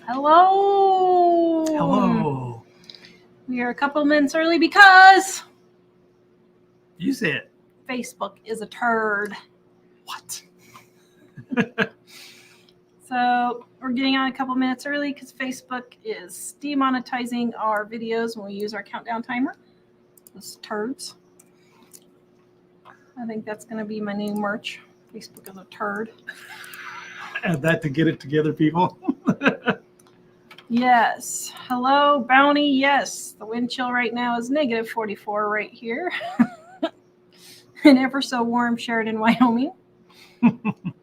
Hello. Hello. We are a couple of minutes early because You say it. Facebook is a turd. What? So we're getting on a couple minutes early because Facebook is demonetizing our videos when we use our countdown timer. Those turds. I think that's going to be my new merch. Facebook is a turd. Add that to get it together, people. Yes. Hello, Bounty. Yes. The wind chill right now is negative 44 right here. And ever so warm Sheridan, Wyoming.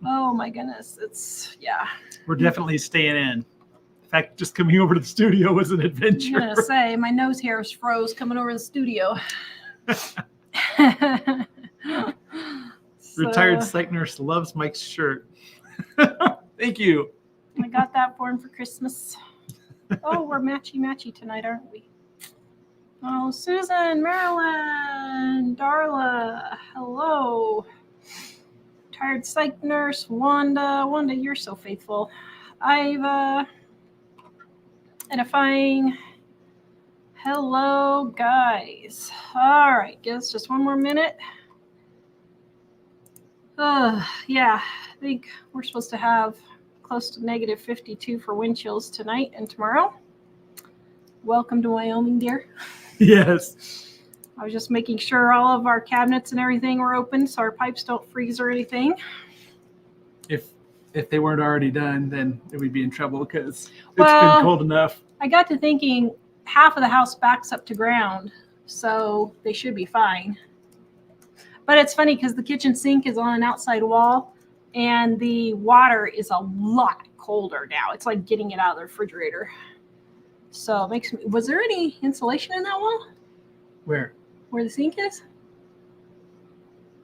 Oh my goodness. Yeah. We're definitely staying in. In fact, just coming over to the studio was an adventure. I'm going to say, my nose hairs froze coming over to the studio. Retired psych nurse loves Mike's shirt. Thank you. I got that for him for Christmas. Oh, we're matchy-matchy tonight, aren't we? Oh, Susan, Marilyn, Darla, hello. Tired psych nurse, Wanda. Wanda, you're so faithful. Iva, edifying. Hello, guys. All right, give us just one more minute. Yeah, I think we're supposed to have close to negative 52 for wind chills tonight and tomorrow. Welcome to Wyoming, dear. Yes. I was just making sure all of our cabinets and everything were open so our pipes don't freeze or anything. If they weren't already done, then we'd be in trouble because it's Well, been cold enough. I got to thinking half of the house backs up to ground, so they should be fine. But it's funny because the kitchen sink is on an outside wall and the water is a lot colder now. It's like getting it out of the refrigerator. So it makes me, was there any insulation in that wall? Where? Where the sink is?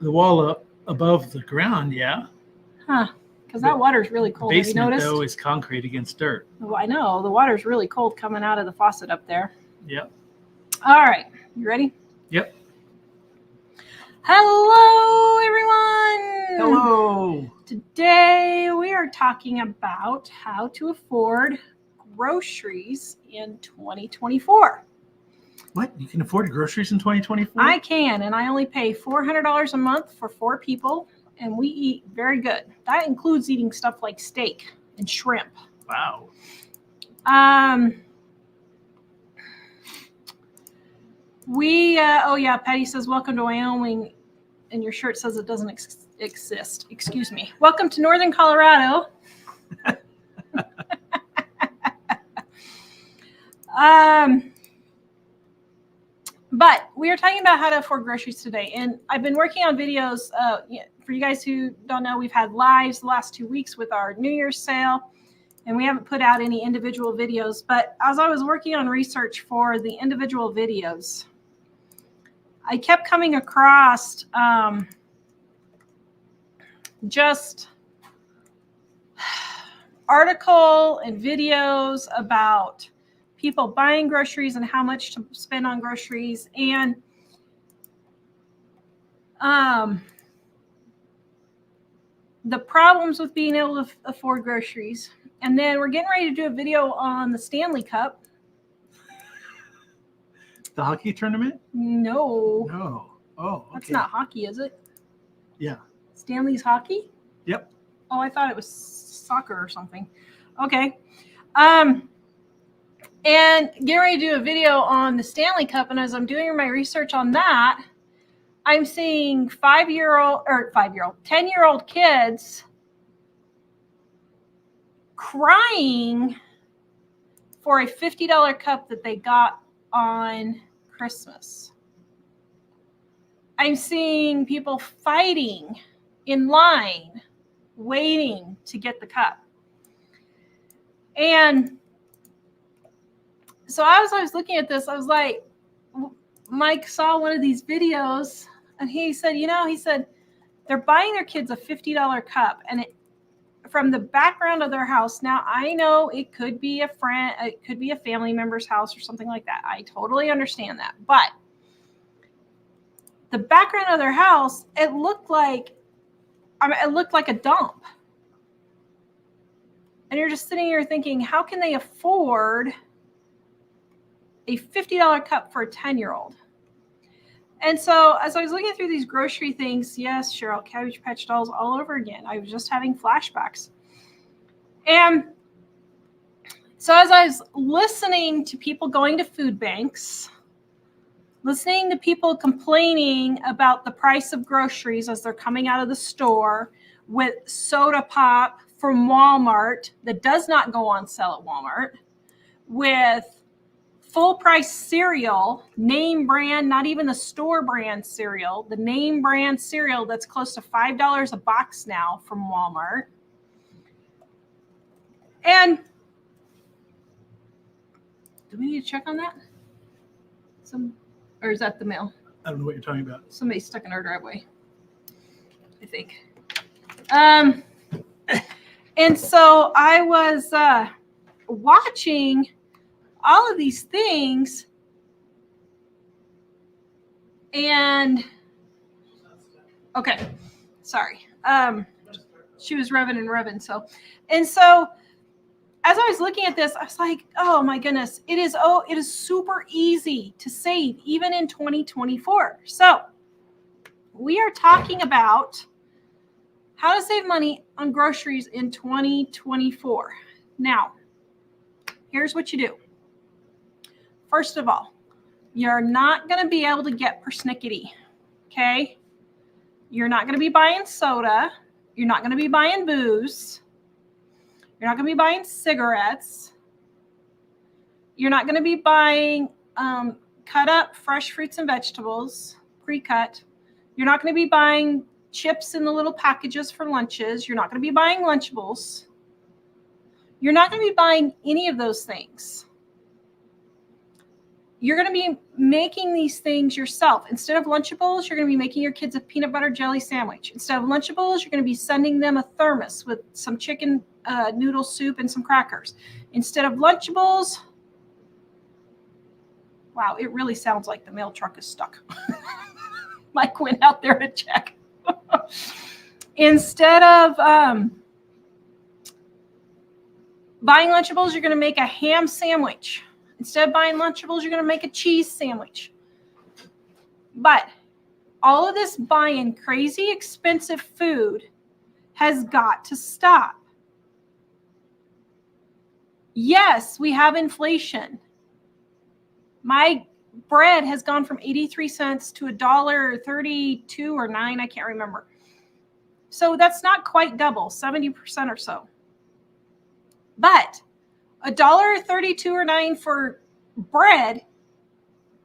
The wall up above the ground, yeah. Huh. Because that water's really cold. The basement, have you noticed? though, is concrete against dirt. Oh, I know. The water's really cold coming out of the faucet up there. Yep. All right. You ready? Yep. Hello, everyone. Hello. Today we are talking about how to afford groceries in 2024. What? You can afford groceries in 2024? I can, and I only pay $400 a month for 4 people, and we eat very good. That includes eating stuff like steak and shrimp. Wow. Oh yeah, Patty says, welcome to Wyoming, and your shirt says it doesn't exist. Excuse me. Welcome to Northern Colorado. But we are talking about how to afford groceries today. And I've been working on videos. For you guys who don't know, we've had lives the last 2 weeks with our New Year's sale. And we haven't put out any individual videos. But as I was working on research for the individual videos, I kept coming across just article and videos about people buying groceries and how much to spend on groceries, and the problems with being able to afford groceries. And then we're getting ready to do a video on the Stanley Cup. The hockey tournament? No. No. Oh, okay. That's not hockey, is it? Yeah. Stanley's hockey? Yep. Oh, I thought it was soccer or something. Okay. And getting ready to do a video on the Stanley Cup. And as I'm doing my research on that, I'm seeing 10-year-old kids crying for a $50 cup that they got on Christmas. I'm seeing people fighting in line, waiting to get the cup. And so as I was looking at this, I was like, Mike saw one of these videos and he said, they're buying their kids a $50 cup, and from the background of their house. Now, I know it could be a friend, it could be a family member's house or something like that. I totally understand that. But the background of their house, it looked like a dump. And you're just sitting here thinking, how can they afford a $50 cup for a 10-year-old? And so as I was looking through these grocery things, yes, Cheryl, Cabbage Patch dolls all over again. I was just having flashbacks. And so as I was listening to people going to food banks, listening to people complaining about the price of groceries as they're coming out of the store with soda pop from Walmart that does not go on sale at Walmart, with full price cereal, name brand, not even the store brand cereal, the name brand cereal that's close to $5 a box now from Walmart. And do we need to check on that? Or is that the mail? I don't know what you're talking about. Somebody stuck in our driveway, I think. And so I was watching all of these things, and okay, sorry. She was revving and revving. So as I was looking at this, I was like, oh my goodness, it is super easy to save even in 2024. So we are talking about how to save money on groceries in 2024. Now, here's what you do. First of all, you're not going to be able to get persnickety, okay? You're not going to be buying soda. You're not going to be buying booze. You're not going to be buying cigarettes. You're not going to be buying cut up fresh fruits and vegetables, pre-cut. You're not going to be buying chips in the little packages for lunches. You're not going to be buying Lunchables. You're not going to be buying any of those things. You're going to be making these things yourself. Instead of Lunchables, you're going to be making your kids a peanut butter jelly sandwich. Instead of Lunchables, you're going to be sending them a thermos with some chicken noodle soup and some crackers. Instead of Lunchables, wow, it really sounds like the mail truck is stuck. Mike went out there to check. Instead of buying Lunchables, you're going to make a ham sandwich. Instead of buying Lunchables, you're going to make a cheese sandwich. But all of this buying crazy expensive food has got to stop. Yes, we have inflation. My bread has gone from 83 cents to $1.32 or 9, I can't remember. So that's not quite double, 70% or so. But $1.32 or 9 for bread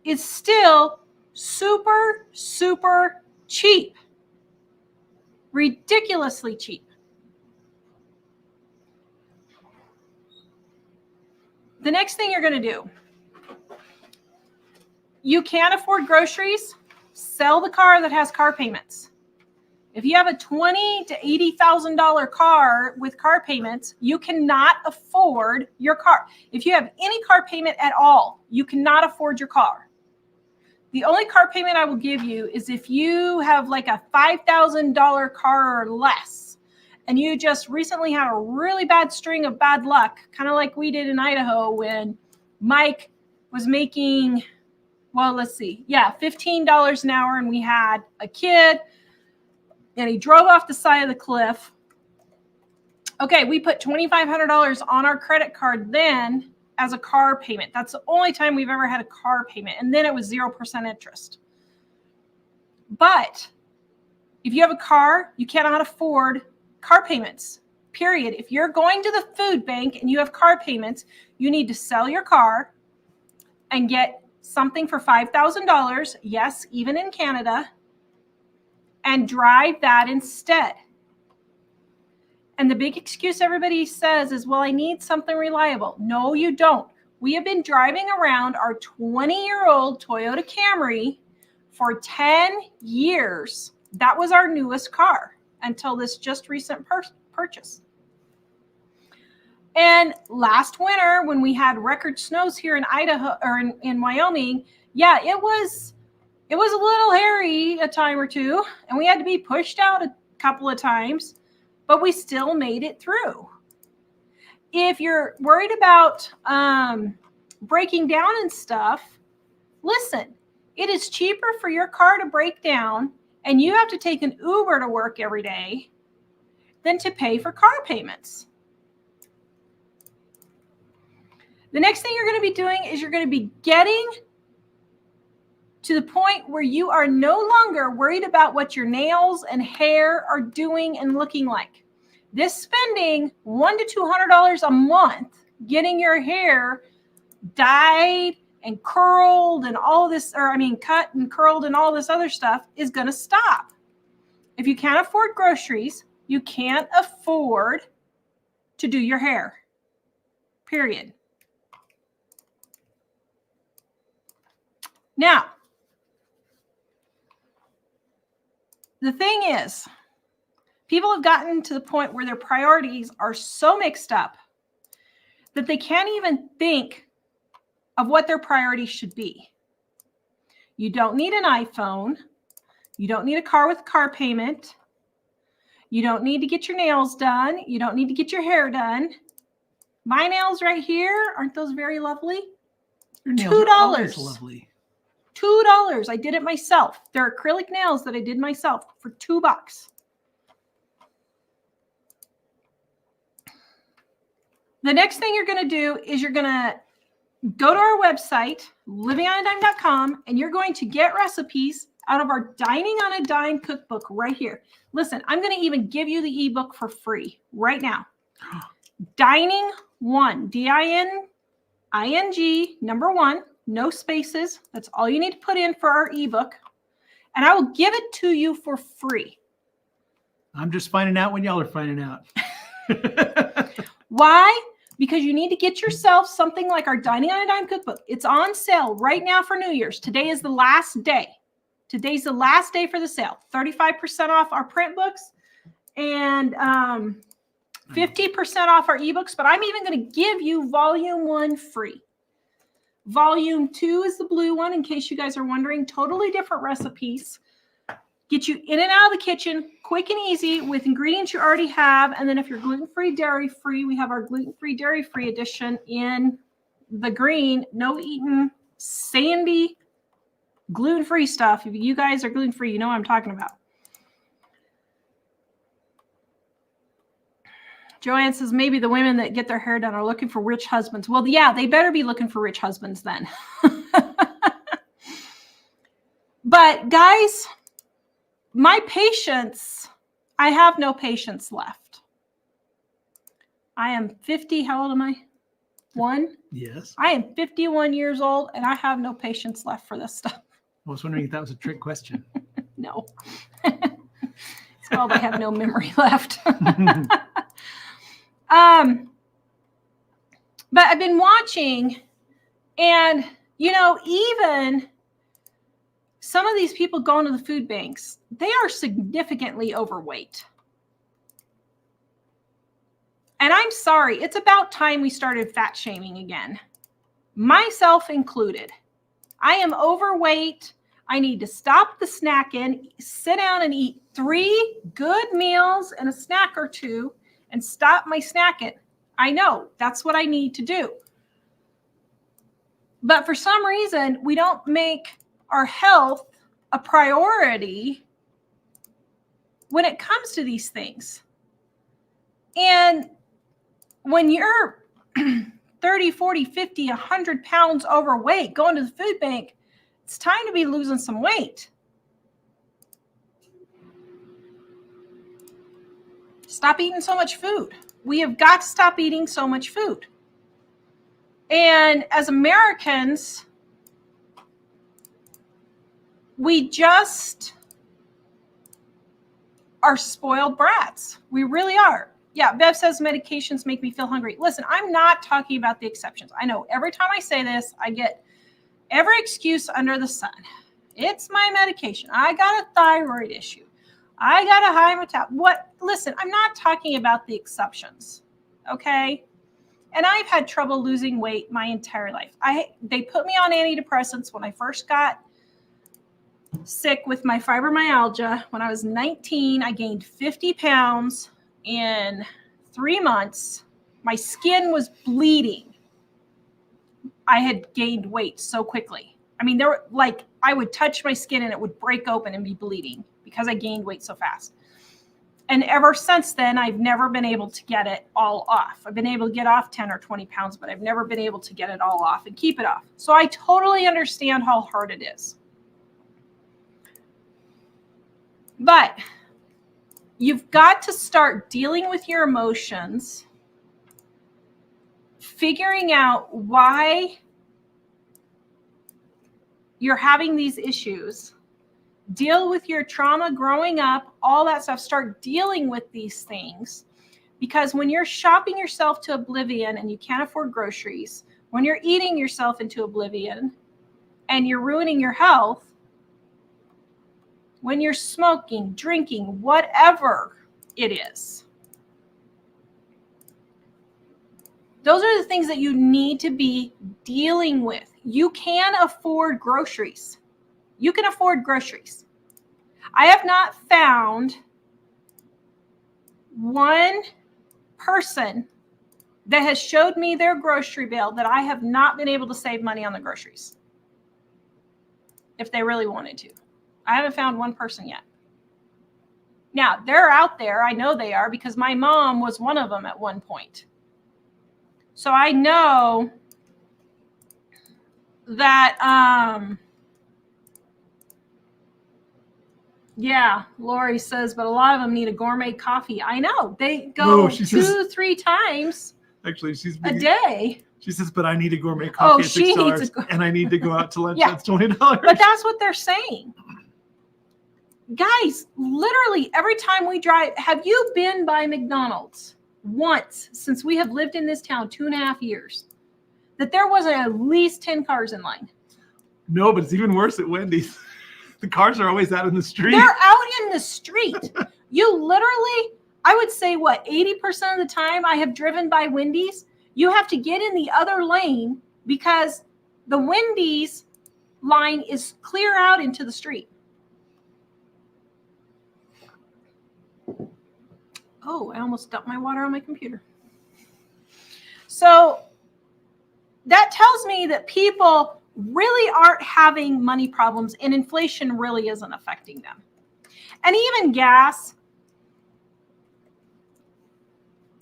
is still super, super cheap. Ridiculously cheap. The next thing you're going to do, you can't afford groceries, sell the car that has car payments. If you have a $20,000 to $80,000 car with car payments, you cannot afford your car. If you have any car payment at all, you cannot afford your car. The only car payment I will give you is if you have like a $5,000 car or less, and you just recently had a really bad string of bad luck, kind of like we did in Idaho when Mike was making, well, let's see, $15 an hour, and we had a kid, and he drove off the side of the cliff. Okay, we put $2,500 on our credit card then as a car payment. That's the only time we've ever had a car payment. And then it was 0% interest. But if you have a car, you cannot afford car payments, period. If you're going to the food bank and you have car payments, you need to sell your car and get something for $5,000. Yes, even in Canada. And drive that instead. And the big excuse everybody says is, well, I need something reliable. No, you don't. We have been driving around our 20-year-old Toyota Camry for 10 years. That was our newest car until this just recent purchase. And last winter, when we had record snows here in Idaho or in Wyoming, it was a little hairy a time or two, and we had to be pushed out a couple of times, but we still made it through. if you're worried about breaking down and stuff, listen, it is cheaper for your car to break down and you have to take an Uber to work every day than to pay for car payments. The next thing you're going to be doing is you're going to be getting to the point where you are no longer worried about what your nails and hair are doing and looking like. This spending $100 to $200 a month getting your hair dyed and curled and all this, cut and curled and all this other stuff is going to stop. If you can't afford groceries, you can't afford to do your hair. Period. Now, the thing is, people have gotten to the point where their priorities are so mixed up that they can't even think of what their priorities should be. You don't need an iPhone. You don't need a car with a car payment. You don't need to get your nails done. You don't need to get your hair done. My nails right here, aren't those very lovely? Your nails are always $2. lovely. $2. I did it myself. They're acrylic nails that I did myself for $2. The next thing you're going to do is you're going to go to our website, livingonadime.com, and you're going to get recipes out of our Dining on a Dime cookbook right here. Listen, I'm going to even give you the ebook for free right now. Dining 1, DINING, number 1, no spaces. That's all you need to put in for our ebook. And I will give it to you for free. I'm just finding out when y'all are finding out. Why? Because you need to get yourself something like our Dining on a Dime cookbook. It's on sale right now for New Year's. Today is the last day. Today's the last day for the sale. 35% off our print books and 50% off our ebooks. But I'm even going to give you volume 1 free. Volume 2 is the blue one, in case you guys are wondering. Totally different recipes. Get you in and out of the kitchen, quick and easy, with ingredients you already have. And then if you're gluten-free, dairy-free, we have our gluten-free, dairy-free edition in the green, no eating, sandy, gluten-free stuff. If you guys are gluten-free, you know what I'm talking about. Joanne says maybe the women that get their hair done are looking for rich husbands. Well, yeah, they better be looking for rich husbands then. But guys, my patience, I have no patience left. I am 50. How old am I? 1? Yes. I am 51 years old and I have no patience left for this stuff. I was wondering if that was a trick question. No. It's called I have no memory left. But I've been watching, and, you know, even some of these people going to the food banks, they are significantly overweight. And I'm sorry, it's about time we started fat shaming again, myself included. I am overweight. I need to stop the snacking, sit down and eat 3 good meals and a snack or 2 and stop my snacking. I know that's what I need to do. But for some reason, we don't make our health a priority when it comes to these things. And when you're 30, 40, 50, 100 pounds overweight going to the food bank, it's time to be losing some weight. Stop eating so much food. We have got to stop eating so much food. And as Americans, we just are spoiled brats. We really are. Yeah, Bev says medications make me feel hungry. Listen, I'm not talking about the exceptions. I know every time I say this, I get every excuse under the sun. It's my medication. I got a thyroid issue. I got a high metabolism. What? Listen, I'm not talking about the exceptions, okay? And I've had trouble losing weight my entire life. They put me on antidepressants when I first got sick with my fibromyalgia. When I was 19, I gained 50 pounds in 3 months. My skin was bleeding. I had gained weight so quickly. I mean, I would touch my skin and it would break open and be bleeding because I gained weight so fast. And ever since then, I've never been able to get it all off. I've been able to get off 10 or 20 pounds, but I've never been able to get it all off and keep it off. So I totally understand how hard it is. But you've got to start dealing with your emotions, figuring out why you're having these issues, deal with your trauma growing up, all that stuff. Start dealing with these things, because when you're shopping yourself to oblivion and you can't afford groceries, when you're eating yourself into oblivion and you're ruining your health, when you're smoking, drinking, whatever it is, those are the things that you need to be dealing with. You can afford groceries. You can afford groceries. I have not found one person that has showed me their grocery bill that I have not been able to save money on the groceries if they really wanted to. I haven't found one person yet. Now, they're out there. I know they are, because my mom was one of them at one point. So I know that, yeah, Lori says, but a lot of them need a gourmet coffee. I know. They go 2-3 times actually, she's a day. She says, but I need a gourmet coffee at $6, and I need to go out to lunch. That's $20. But that's what they're saying. Guys, literally every time we drive, have you been by McDonald's once since we have lived in this town 2.5 years that there wasn't at least 10 cars in line? No, but it's even worse at Wendy's. The cars are always out in the street. They're out in the street. You literally, I would say, 80% of the time I have driven by Wendy's, you have to get in the other lane because the Wendy's line is clear out into the street. Oh, I almost dumped my water on my computer. So that tells me that people really aren't having money problems, and inflation really isn't affecting them. And even gas,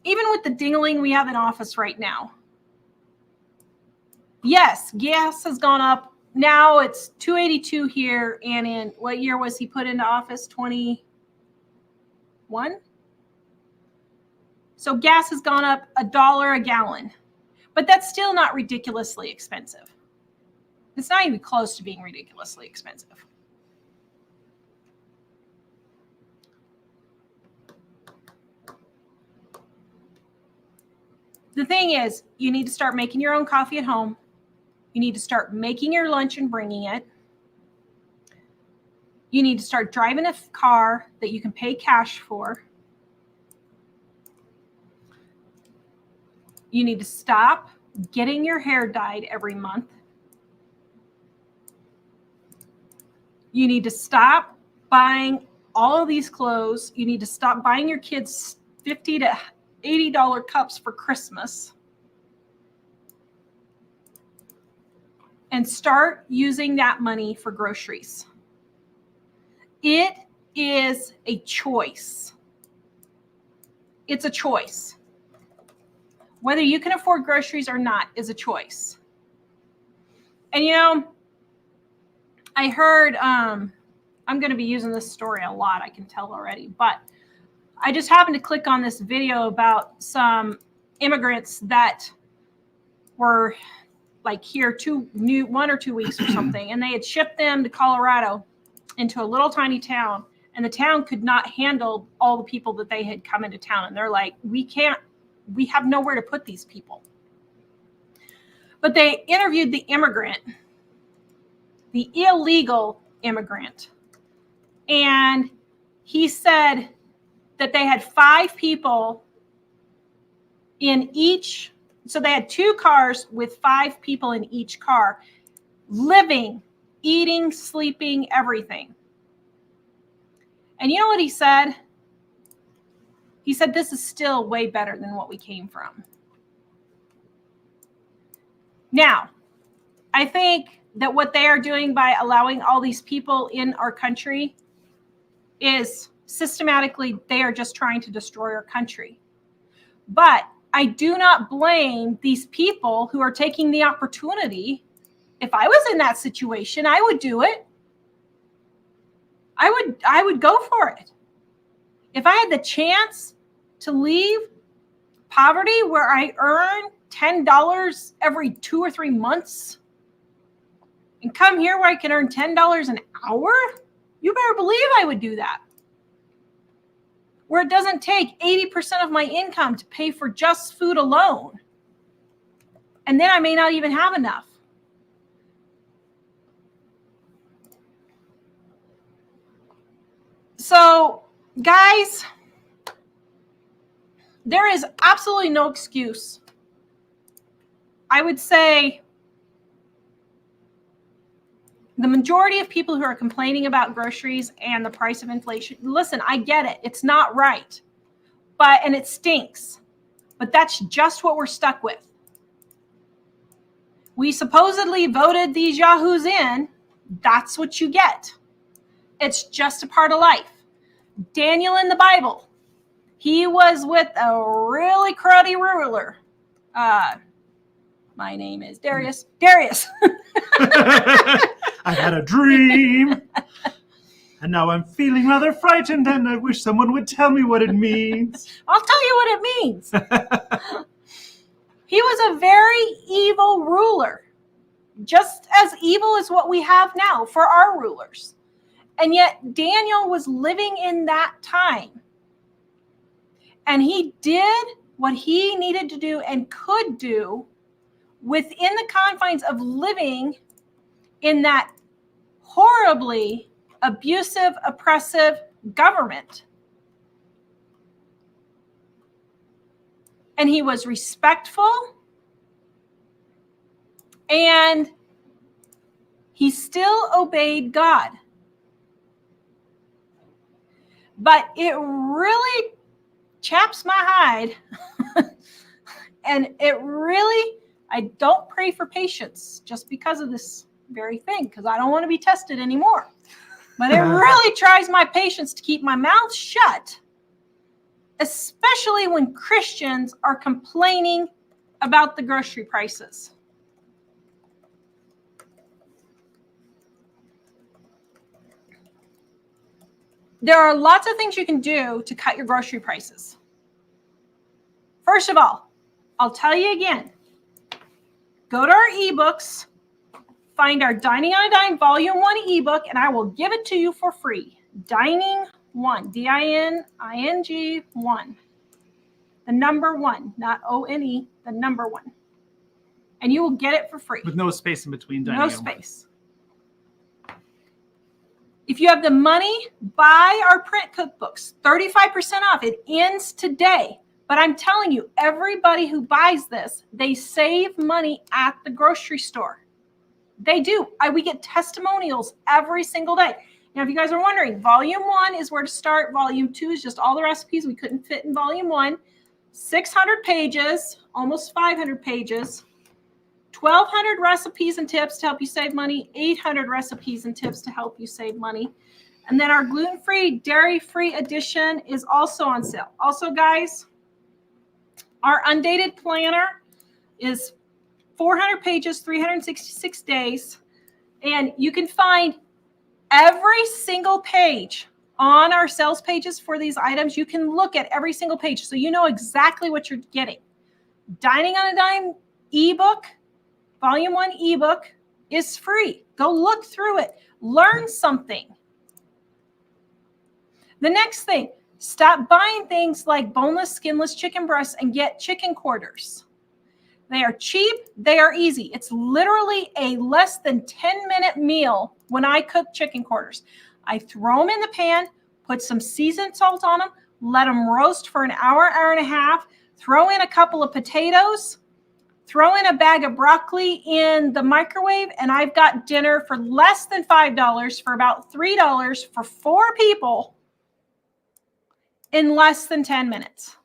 even with the dingling we have in office right now. Yes, gas has gone up. Now it's $2.82 here. And in what year was he put into office? 21? So gas has gone up $1 a gallon, but that's still not ridiculously expensive. It's not even close to being ridiculously expensive. The thing is, you need to start making your own coffee at home. You need to start making your lunch and bringing it. You need to start driving a car that you can pay cash for. You need to stop getting your hair dyed every month. You need to stop buying all of these clothes. You need to stop buying your kids $50 to $80 cups for Christmas. And start using that money for groceries. It is a choice. It's a choice. Whether you can afford groceries or not is a choice. And you know, I heard, I'm going to be using this story a lot, I can tell already, but I just happened to click on this video about some immigrants that were like here 1 or 2 weeks or something, and they had shipped them to Colorado into a little tiny town, and the town could not handle all the people that they had come into town. And they're like, we have nowhere to put these people. But they interviewed the immigrant, the illegal immigrant. And he said that they had 5 people in each. So they had 2 cars with 5 people in each car, living, eating, sleeping, everything. And you know what he said? He said, this is still way better than what we came from. Now, I think that what they are doing by allowing all these people in our country is systematically, they are just trying to destroy our country. But I do not blame these people who are taking the opportunity. If I was in that situation, I would do it. I would go for it. If I had the chance to leave poverty where I earn $10 every 2 or 3 months and come here where I can earn $10 an hour, you better believe I would do that. Where it doesn't take 80% of my income to pay for just food alone. And then I may not even have enough. So, guys, there is absolutely no excuse. I would say the majority of people who are complaining about groceries and the price of inflation, listen, I get it. It's not right. And it stinks. But that's just what we're stuck with. We supposedly voted these yahoos in. That's what you get. It's just a part of life. Daniel in the Bible, he was with a really cruddy ruler. My name is Darius. Darius. I had a dream, and now I'm feeling rather frightened, and I wish someone would tell me what it means. I'll tell you what it means. He was a very evil ruler, just as evil as what we have now for our rulers. And yet Daniel was living in that time. And he did what he needed to do and could do within the confines of living in that horribly abusive, oppressive government. And he was respectful, and he still obeyed God. But it really chaps my hide. And it really, I don't pray for patience just because of this very thing, because I don't want to be tested anymore. But it really tries my patience to keep my mouth shut, especially when Christians are complaining about the grocery prices. There are lots of things you can do to cut your grocery prices. First of all, I'll tell you again, go to our ebooks, find our Dining on a Dime Volume 1 ebook, and I will give it to you for free. Dining 1, D-I-N-I-N-G 1. The number 1, not O-N-E, the number 1. And you will get it for free. With no space in between dining. No space. If you have the money, buy our print cookbooks, 35% off. It ends today. But I'm telling you, everybody who buys this, they save money at the grocery store. They do. We get testimonials every single day. Now, if you guys are wondering, Volume 1 is where to start. Volume 2 is just all the recipes we couldn't fit in Volume 1. 600 pages, almost 500 pages. 1,200 recipes and tips to help you save money. 800 recipes and tips to help you save money. And then our gluten-free, dairy-free edition is also on sale. Also, guys, our undated planner is 400 pages, 366 days. And you can find every single page on our sales pages for these items. You can look at every single page so you know exactly what you're getting. Dining on a Dime ebook, Volume 1 ebook is free. Go look through it. Learn something. The next thing, stop buying things like boneless, skinless chicken breasts and get chicken quarters. They are cheap. They are easy. It's literally a less than 10-minute meal when I cook chicken quarters. I throw them in the pan, put some seasoned salt on them, let them roast for an hour, hour and a half, throw in a couple of potatoes, throw in a bag of broccoli in the microwave, and I've got dinner for less than $5 for about $3 for 4 people in less than 10 minutes.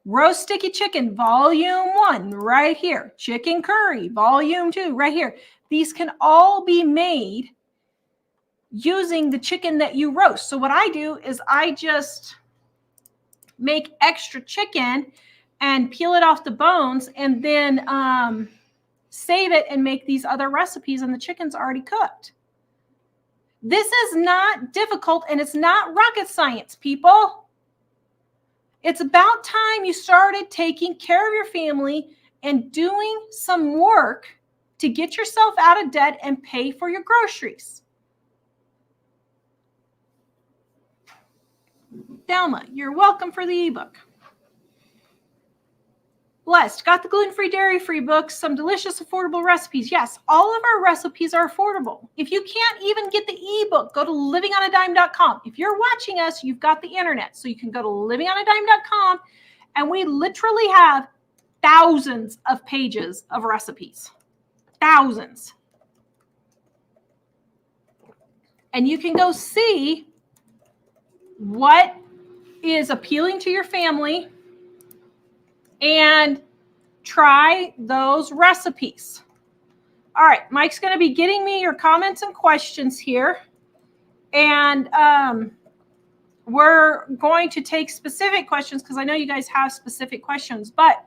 Roast sticky chicken, volume 1, right here. Chicken curry, volume 2, right here. These can all be made using the chicken that you roast. So what I do is I just make extra chicken and peel it off the bones and then save it and make these other recipes, and the chicken's already cooked. This is not difficult, and it's not rocket science, people. It's about time you started taking care of your family and doing some work to get yourself out of debt and pay for your groceries. Thelma, you're welcome for the ebook. Blessed, got the gluten-free, dairy-free books, some delicious, affordable recipes. Yes, all of our recipes are affordable. If you can't even get the ebook, go to livingonadime.com. If you're watching us, you've got the internet, so you can go to livingonadime.com, and we literally have thousands of pages of recipes. Thousands. And you can go see what is appealing to your family and try those recipes. All right, Mike's going to be getting me your comments and questions here. And we're going to take specific questions because I know you guys have specific questions. But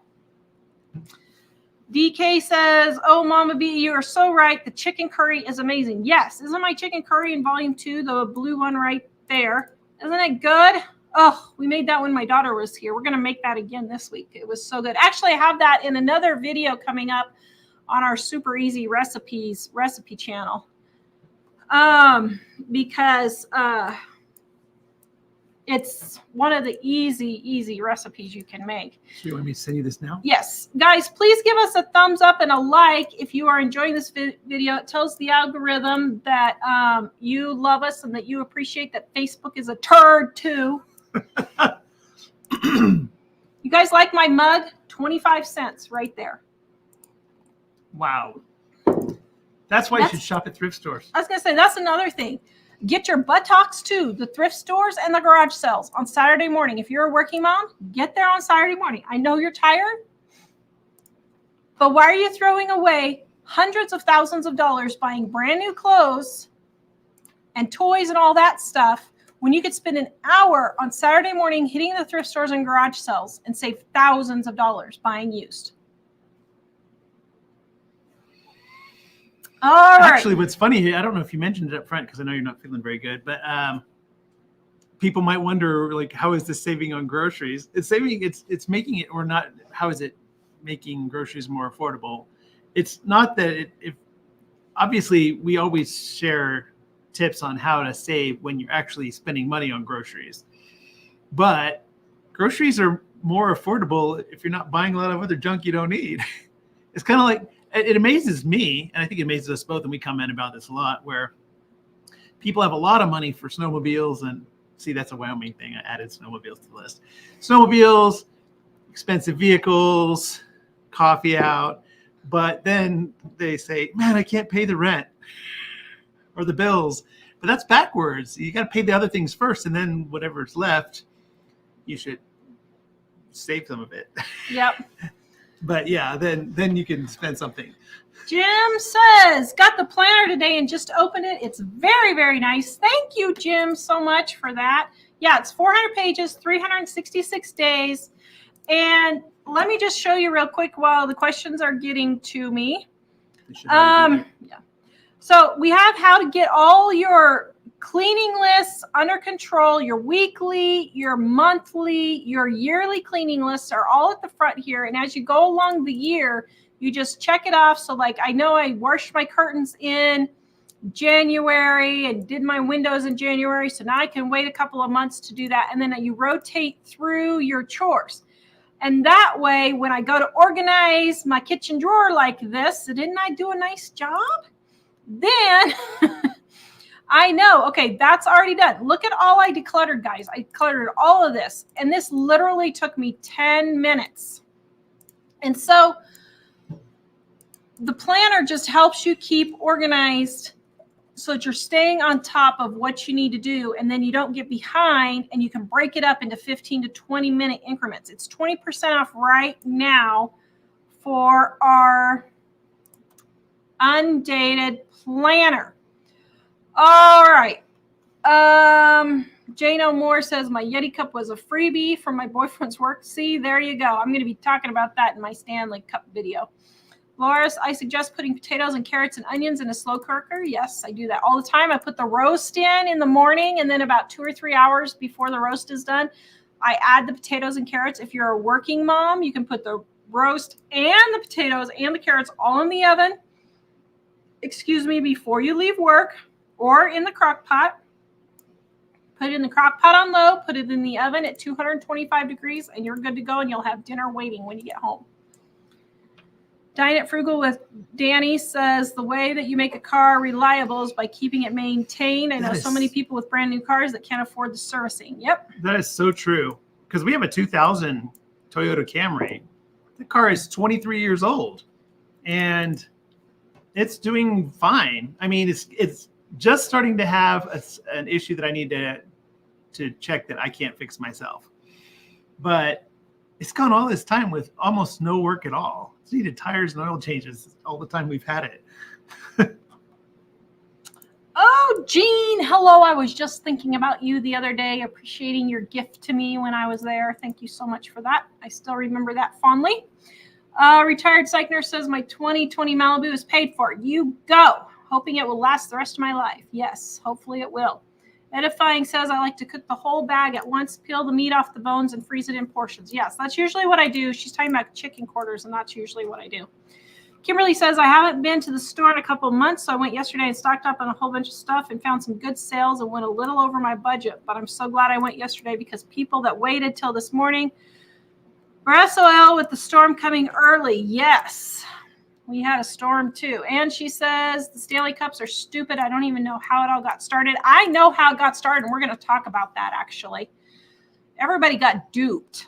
DK says, oh, Mama B, you are so right. The chicken curry is amazing. Yes, isn't my chicken curry in volume 2, the blue one right there? Isn't it good? Oh, we made that when my daughter was here. We're going to make that again this week. It was so good. Actually, I have that in another video coming up on our Super Easy Recipes recipe channel. Because it's one of the easy recipes you can make. So you want me to send you this now? Yes. Guys, please give us a thumbs up and a like if you are enjoying this video. It tells the algorithm that you love us and that you appreciate that Facebook is a turd too. You guys like my mug? 25 cents right there. Wow. That's why you should shop at thrift stores. I was going to say, that's another thing. Get your buttocks to the thrift stores and the garage sales on Saturday morning. If you're a working mom, get there on Saturday morning. I know you're tired, but why are you throwing away hundreds of thousands of dollars buying brand new clothes and toys and all that stuff when you could spend an hour on Saturday morning hitting the thrift stores and garage sales and save thousands of dollars buying used? All right. Actually, what's funny here, I don't know if you mentioned it up front because I know you're not feeling very good, but people might wonder, like, how is this saving on groceries? It's making it, or not, how is it making groceries more affordable? It's not that if obviously we always share tips on how to save when you're actually spending money on groceries. But groceries are more affordable if you're not buying a lot of other junk you don't need. It's kind of like, it amazes me, and I think it amazes us both, and we comment about this a lot, where people have a lot of money for snowmobiles, and see, that's a Wyoming thing. I added snowmobiles to the list. Snowmobiles, expensive vehicles, coffee out, but then they say, man, I can't pay the rent or the bills. But that's backwards. You got to pay the other things first, and then whatever's left, you should save some of it. Yep. But yeah, then you can spend something. Jim says, got the planner today and just opened it. It's very, very nice. Thank you, Jim, so much for that. Yeah, it's 400 pages, 366 days. And let me just show you real quick while the questions are getting to me. Yeah. So we have how to get all your cleaning lists under control. Your weekly, your monthly, your yearly cleaning lists are all at the front here. And as you go along the year, you just check it off. So like, I know I washed my curtains in January and did my windows in January. So now I can wait a couple of months to do that. And then you rotate through your chores. And that way, when I go to organize my kitchen drawer like this, didn't I do a nice job? Then I know, okay, that's already done. Look at all I decluttered, guys. I decluttered all of this. And this literally took me 10 minutes. And so the planner just helps you keep organized so that you're staying on top of what you need to do, and then you don't get behind, and you can break it up into 15 to 20 minute increments. It's 20% off right now for our undated planner. All right. Jane O'More says my Yeti cup was a freebie from my boyfriend's work. See, there you go. I'm going to be talking about that in my Stanley Cup video. Loris, I suggest putting potatoes and carrots and onions in a slow cooker. Yes, I do that all the time. I put the roast in the morning, and then about 2 or 3 hours before the roast is done, I add the potatoes and carrots. If you're a working mom, you can put the roast and the potatoes and the carrots all in the oven, before you leave work, or in the crock pot. Put it in the crock pot on low, put it in the oven at 225 degrees, and you're good to go, and you'll have dinner waiting when you get home. Dine at Frugal with Danny says the way that you make a car reliable is by keeping it maintained. I know so many people with brand new cars that can't afford the servicing. Yep. That is so true. Because we have a 2000 Toyota Camry. The car is 23 years old, and it's doing fine. I mean, it's just starting to have an issue that I need to check that I can't fix myself. But it's gone all this time with almost no work at all. It's needed tires and oil changes all the time we've had it. Oh, Jean, hello. I was just thinking about you the other day, appreciating your gift to me when I was there. Thank you so much for that. I still remember that fondly. Retired psych nurse says my 2020 Malibu is paid for. You go. Hoping it will last the rest of my life. Yes, hopefully it will. Edifying says I like to cook the whole bag at once, peel the meat off the bones, and freeze it in portions. Yes, that's usually what I do. She's talking about chicken quarters, and that's usually what I do. Kimberly says I haven't been to the store in a couple of months, so I went yesterday and stocked up on a whole bunch of stuff and found some good sales and went a little over my budget. But I'm so glad I went yesterday because people that waited till this morning were SOL with the storm coming early. Yes. We had a storm too. And she says the Stanley Cups are stupid. I don't even know how it all got started. I know how it got started, and we're going to talk about that actually. Everybody got duped.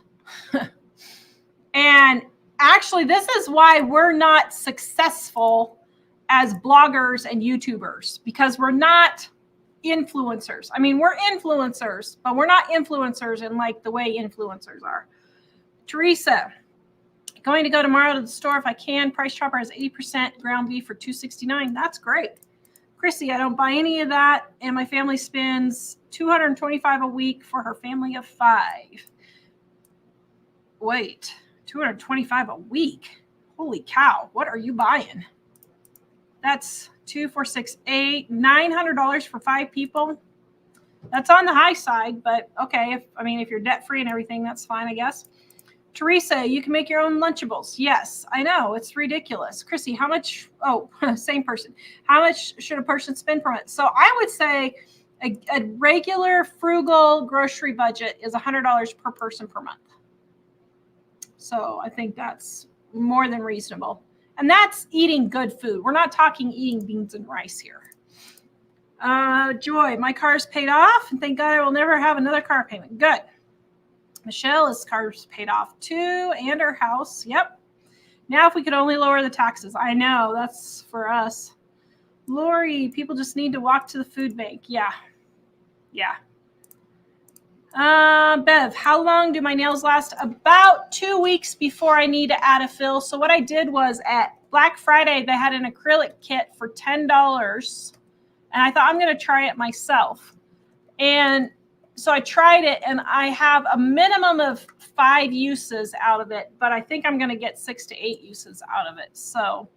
And actually, this is why we're not successful as bloggers and YouTubers, because we're not influencers. I mean, we're influencers, but we're not influencers in like the way influencers are. Teresa, going to go tomorrow to the store if I can. Price Chopper has 80% ground beef for $269. That's great. Chrissy, I don't buy any of that, and my family spends $225 a week for her family of 5. Wait, $225 a week? Holy cow! What are you buying? That's $2, $4, $6, $8, $900 for 5 people. That's on the high side, but okay. If you're debt free and everything, that's fine, I guess. Teresa, you can make your own Lunchables. Yes, I know. It's ridiculous. Chrissy, how much? Oh, same person. How much should a person spend per month? So I would say a regular frugal grocery budget is $100 per person per month. So I think that's more than reasonable. And that's eating good food. We're not talking eating beans and rice here. Joy, my car's paid off, and thank God I will never have another car payment. Good. Michelle, his car's paid off too, and her house. Yep. Now if we could only lower the taxes. I know, that's for us. Lori, people just need to walk to the food bank. Yeah. Yeah. Bev, how long do my nails last? About 2 weeks before I need to add a fill. So what I did was at Black Friday, they had an acrylic kit for $10. And I thought I'm going to try it myself. And so I tried it, and I have a minimum of 5 uses out of it, but I think I'm going to get 6 to 8 uses out of it. So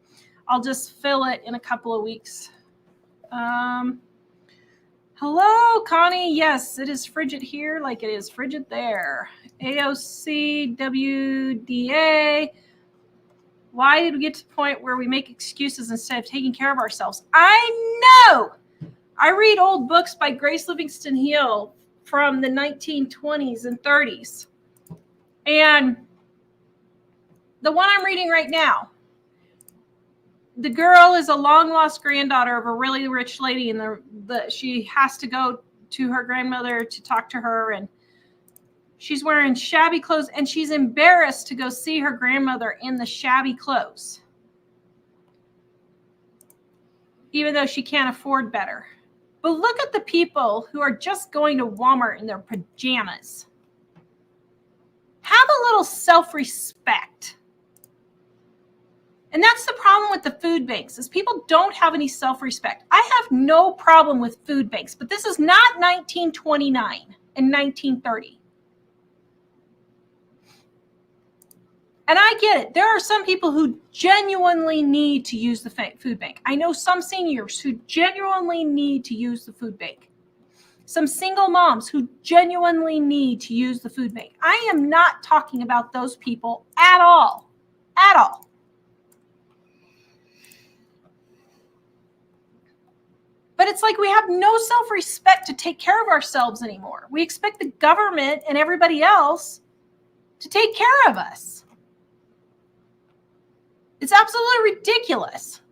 I'll just fill it in a couple of weeks. Hello, Connie. Yes, it is frigid here like it is frigid there. AOC, WDA. Why did we get to the point where we make excuses instead of taking care of ourselves? I know. I read old books by Grace Livingston Hill from the 1920s and 30s. And the one I'm reading right now, the girl is a long-lost granddaughter of a really rich lady, and she has to go to her grandmother to talk to her, and she's wearing shabby clothes, and she's embarrassed to go see her grandmother in the shabby clothes. even though she can't afford better. But look at the people who are just going to Walmart in their pajamas. Have a little self-respect. And that's the problem with the food banks, is people don't have any self-respect. I have no problem with food banks, but this is not 1929 and 1930. And I get it. There are some people who genuinely need to use the food bank. I know some seniors who genuinely need to use the food bank. Some single moms who genuinely need to use the food bank. I am not talking about those people at all. At all. But it's like we have no self-respect to take care of ourselves anymore. We expect the government and everybody else to take care of us. It's absolutely ridiculous.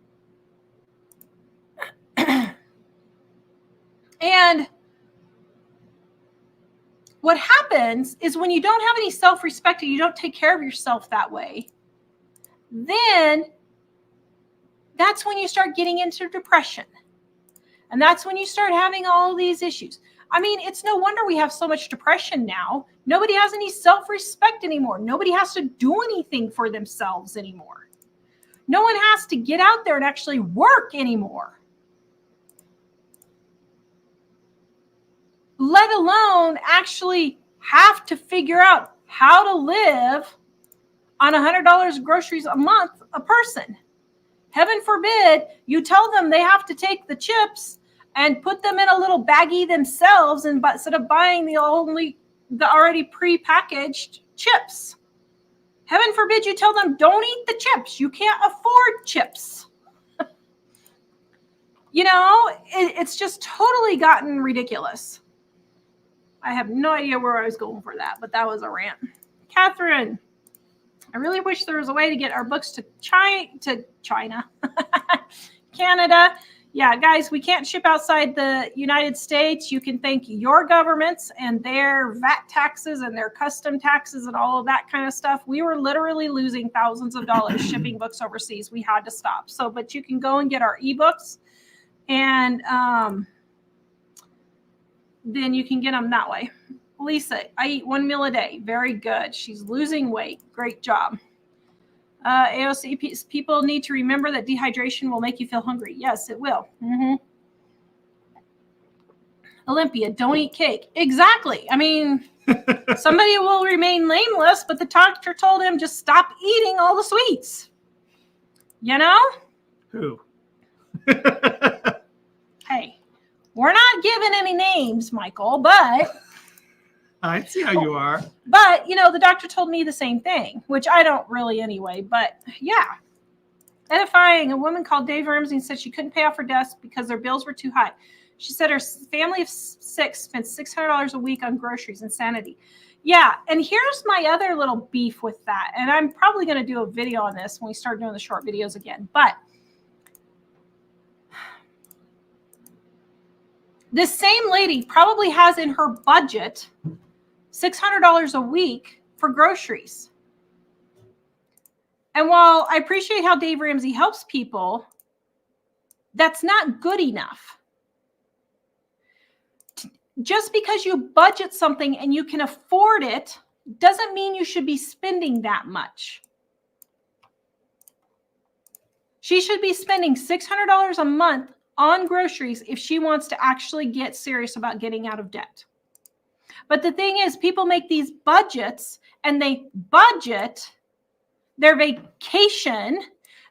And what happens is when you don't have any self-respect and you don't take care of yourself that way, then that's when you start getting into depression. And that's when you start having all these issues. I mean, it's no wonder we have so much depression now. Nobody has any self-respect anymore. Nobody has to do anything for themselves anymore. No one has to get out there and actually work anymore. Let alone actually have to figure out how to live on $100 groceries a month a person. Heaven forbid you tell them they have to take the chips and put them in a little baggie themselves, and instead of buying the already pre-packaged chips. Heaven forbid you tell them don't eat the chips. You can't afford chips. You know, it's just totally gotten ridiculous. I have no idea where I was going for that, but that was a rant. Catherine, I really wish there was a way to get our books to China, Canada. Yeah, guys, we can't ship outside the United States. You can thank your governments and their VAT taxes and their custom taxes and all of that kind of stuff. We were literally losing thousands of dollars shipping books overseas. We had to stop. So, but you can go and get our ebooks, and then you can get them that way. Lisa, I eat 1 meal a day. Very good. She's losing weight. Great job. AOC, people need to remember that dehydration will make you feel hungry. Yes, it will. Olympia, don't eat cake. Exactly. I mean, somebody will remain nameless, but the doctor told him just stop eating all the sweets. You know? Who? Hey, we're not giving any names, Michael, but... I see how you are. But, you know, the doctor told me the same thing, which I don't really anyway. But, yeah. Edifying. A woman called Dave Ramsey and said she couldn't pay off her desk because their bills were too high. She said her family of 6 spent $600 a week on groceries. Insanity. Yeah, and here's my other little beef with that. And I'm probably going to do a video on this when we start doing the short videos again. But this same lady probably has in her budget $600 a week for groceries. And while I appreciate how Dave Ramsey helps people, that's not good enough. Just because you budget something and you can afford it doesn't mean you should be spending that much. She should be spending $600 a month on groceries if she wants to actually get serious about getting out of debt. But the thing is, people make these budgets and they budget their vacation,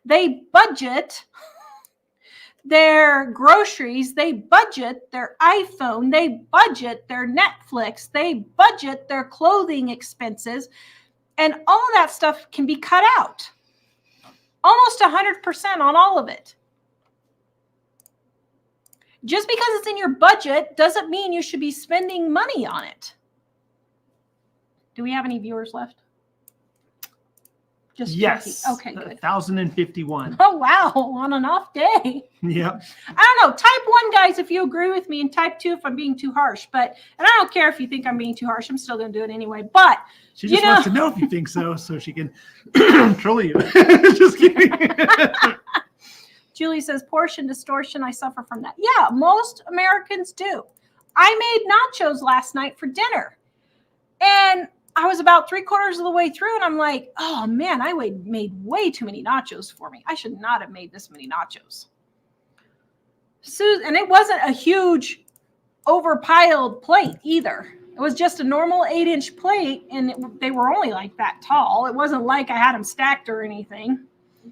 they budget their groceries, they budget their iPhone, they budget their Netflix, they budget their clothing expenses, and all of that stuff can be cut out. Almost 100% on all of it. Just because it's in your budget doesn't mean you should be spending money on it. Do we have any viewers left? Just yes. checking. Okay, good. 1,051. Oh, wow. On an off day. Yep. I don't know. Type 1, guys, if you agree with me, and type 2 if I'm being too harsh. And I don't care if you think I'm being too harsh. I'm still going to do it anyway. But she just wants to know if you think so she can troll you. Just kidding. Julie Julie says, portion distortion. I suffer from that. Yeah, most Americans do. I made nachos last night for dinner. And I was about 3/4 of the way through, and I'm like, oh man, I made way too many nachos for me. I should not have made this many nachos. And it wasn't a huge overpiled plate either. It was just a normal 8-inch plate, and they were only like that tall. It wasn't like I had them stacked or anything.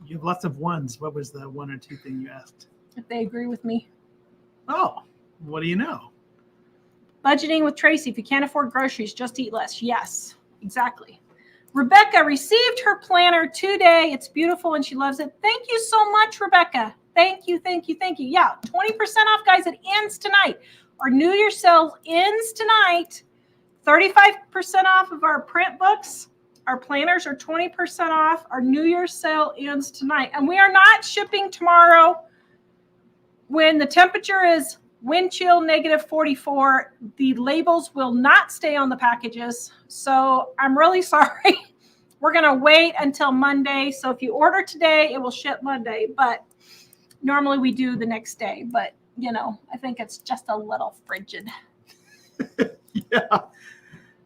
You have lots of ones. What was the 1 or 2 thing you asked? If they agree with me. Oh, what do you know? Budgeting with Tracy. If you can't afford groceries, just eat less. Yes, exactly. Rebecca received her planner today. It's beautiful and she loves it. Thank you so much, Rebecca. Thank you, thank you, thank you. Yeah, 20% off, guys. It ends tonight. Our New Year's sale ends tonight. 35% off of our print books. Our planners are 20% off. Our New Year's sale ends tonight. And we are not shipping tomorrow. When the temperature is wind chill -44, the labels will not stay on the packages. So I'm really sorry. We're going to wait until Monday. So if you order today, it will ship Monday. But normally we do the next day. But, you know, I think it's just a little frigid. Yeah.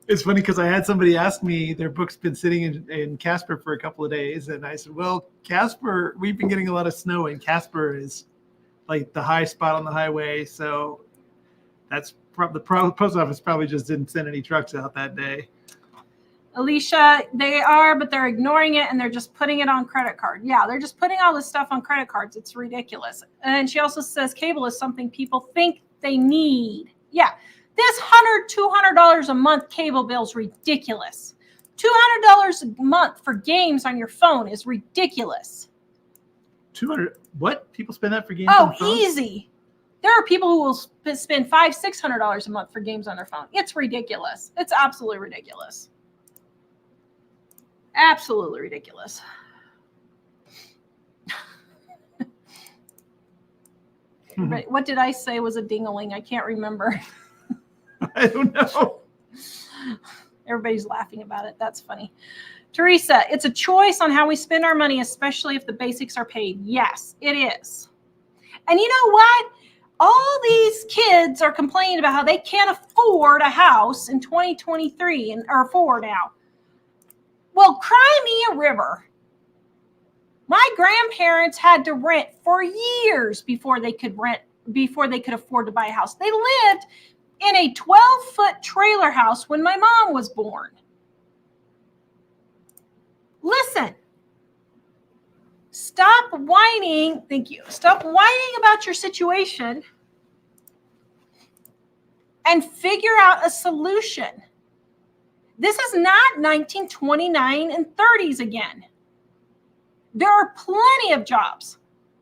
It's funny because I had somebody ask me, their book's been sitting in Casper for a couple of days. And I said, well, Casper, we've been getting a lot of snow, and Casper is like the high spot on the highway. So that's the post office probably just didn't send any trucks out that day. Alicia, they are, but they're ignoring it and they're just putting it on credit card. Yeah, they're just putting all this stuff on credit cards. It's ridiculous. And she also says cable is something people think they need. Yeah, this $200 a month cable bill is ridiculous. $200 a month for games on your phone is ridiculous. 200? What? People spend that for games? Oh, on the phone? easy. There are people who will spend $500-$600 a month for games on their phone. It's ridiculous. It's absolutely ridiculous. Absolutely ridiculous. What did I say was a ding-a-ling? I can't remember. I don't know. Everybody's laughing about it. That's funny. Teresa, it's a choice on how we spend our money, especially if the basics are paid. Yes, it is. And you know what? All these kids are complaining about how they can't afford a house in 2023 or 4 now. Well, cry me a river. My grandparents had to rent for years before they could afford to buy a house. They lived in a 12-foot trailer house when my mom was born. Listen, stop whining. Thank you. Stop whining about your situation and figure out a solution. This is not 1929 and 30s again. There are plenty of jobs.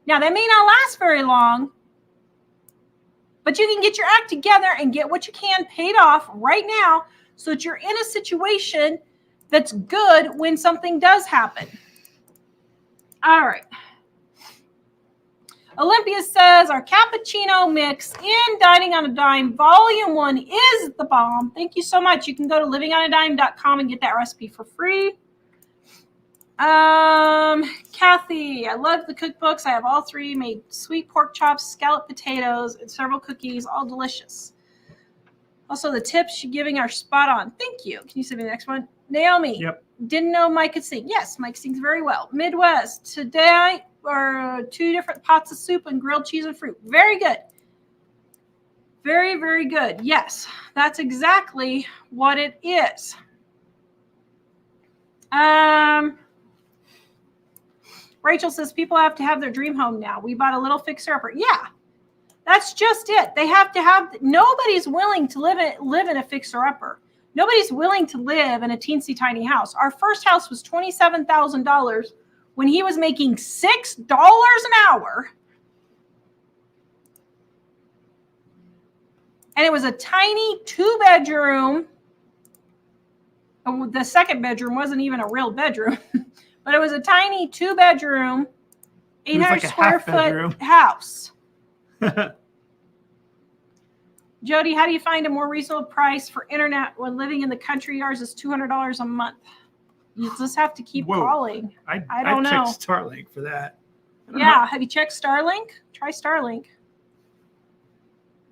Now, that may not last very long, but you can get your act together and get what you can paid off right now so that you're in a situation that's good when something does happen. All right. Olympia says our cappuccino mix in Dining on a Dime Volume 1 is the bomb. Thank you so much. You can go to livingonadime.com and get that recipe for free. Kathy, I love the cookbooks. I have all 3. Made sweet pork chops, scalloped potatoes, and several cookies, all delicious. Also, the tips you're giving are spot on. Thank you. Can you send me the next one? Naomi. Yep. Didn't know Mike could sing. Yes, Mike sings very well. Midwest. Today are 2 different pots of soup and grilled cheese and fruit. Very good. Very, very good. Yes, that's exactly what it is. Rachel says people have to have their dream home now. We bought a little fixer-upper. Yeah, that's just it. They have to have. Nobody's willing to live in a fixer-upper. Nobody's willing to live in a teensy tiny house. Our first house was $27,000 when he was making $6 an hour. And it was a tiny 2-bedroom. The second bedroom wasn't even a real bedroom, but it was a tiny 2-bedroom, 800 square foot house. Jody, how do you find a more reasonable price for internet when living in the country? Yours is $200 a month. You just have to keep calling. I don't know. I checked Starlink for that. Yeah. Have you checked Starlink? Try Starlink.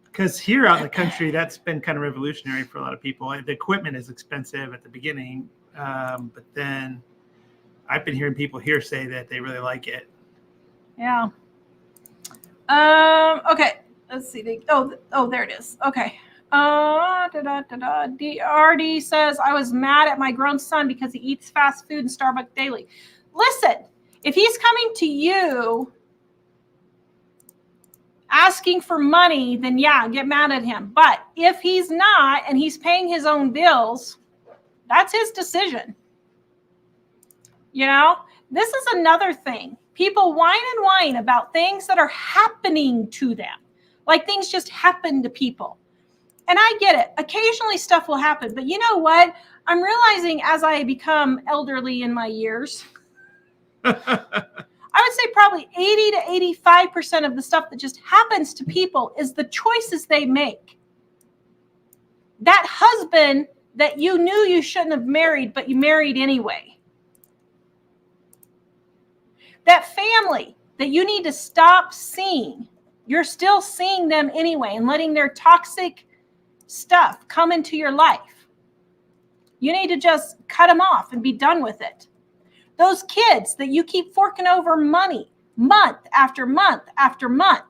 Because here out in the country, that's been kind of revolutionary for a lot of people. The equipment is expensive at the beginning, but then I've been hearing people here say that they really like it. Yeah. Okay. Let's see. Oh, there it is. Okay. DRD says, I was mad at my grown son because he eats fast food and Starbucks daily. Listen, if he's coming to you asking for money, then yeah, get mad at him. But if he's not and he's paying his own bills, that's his decision. You know, this is another thing. People whine and whine about things that are happening to them, like things just happen to people. And I get it. Occasionally stuff will happen. But you know what? I'm realizing as I become elderly in my years, I would say probably 80 to 85% of the stuff that just happens to people is the choices they make. That husband that you knew you shouldn't have married, but you married anyway. That family that you need to stop seeing, you're still seeing them anyway and letting their toxic stuff come into your life. You need to just cut them off and be done with it. Those kids that you keep forking over money month after month after month.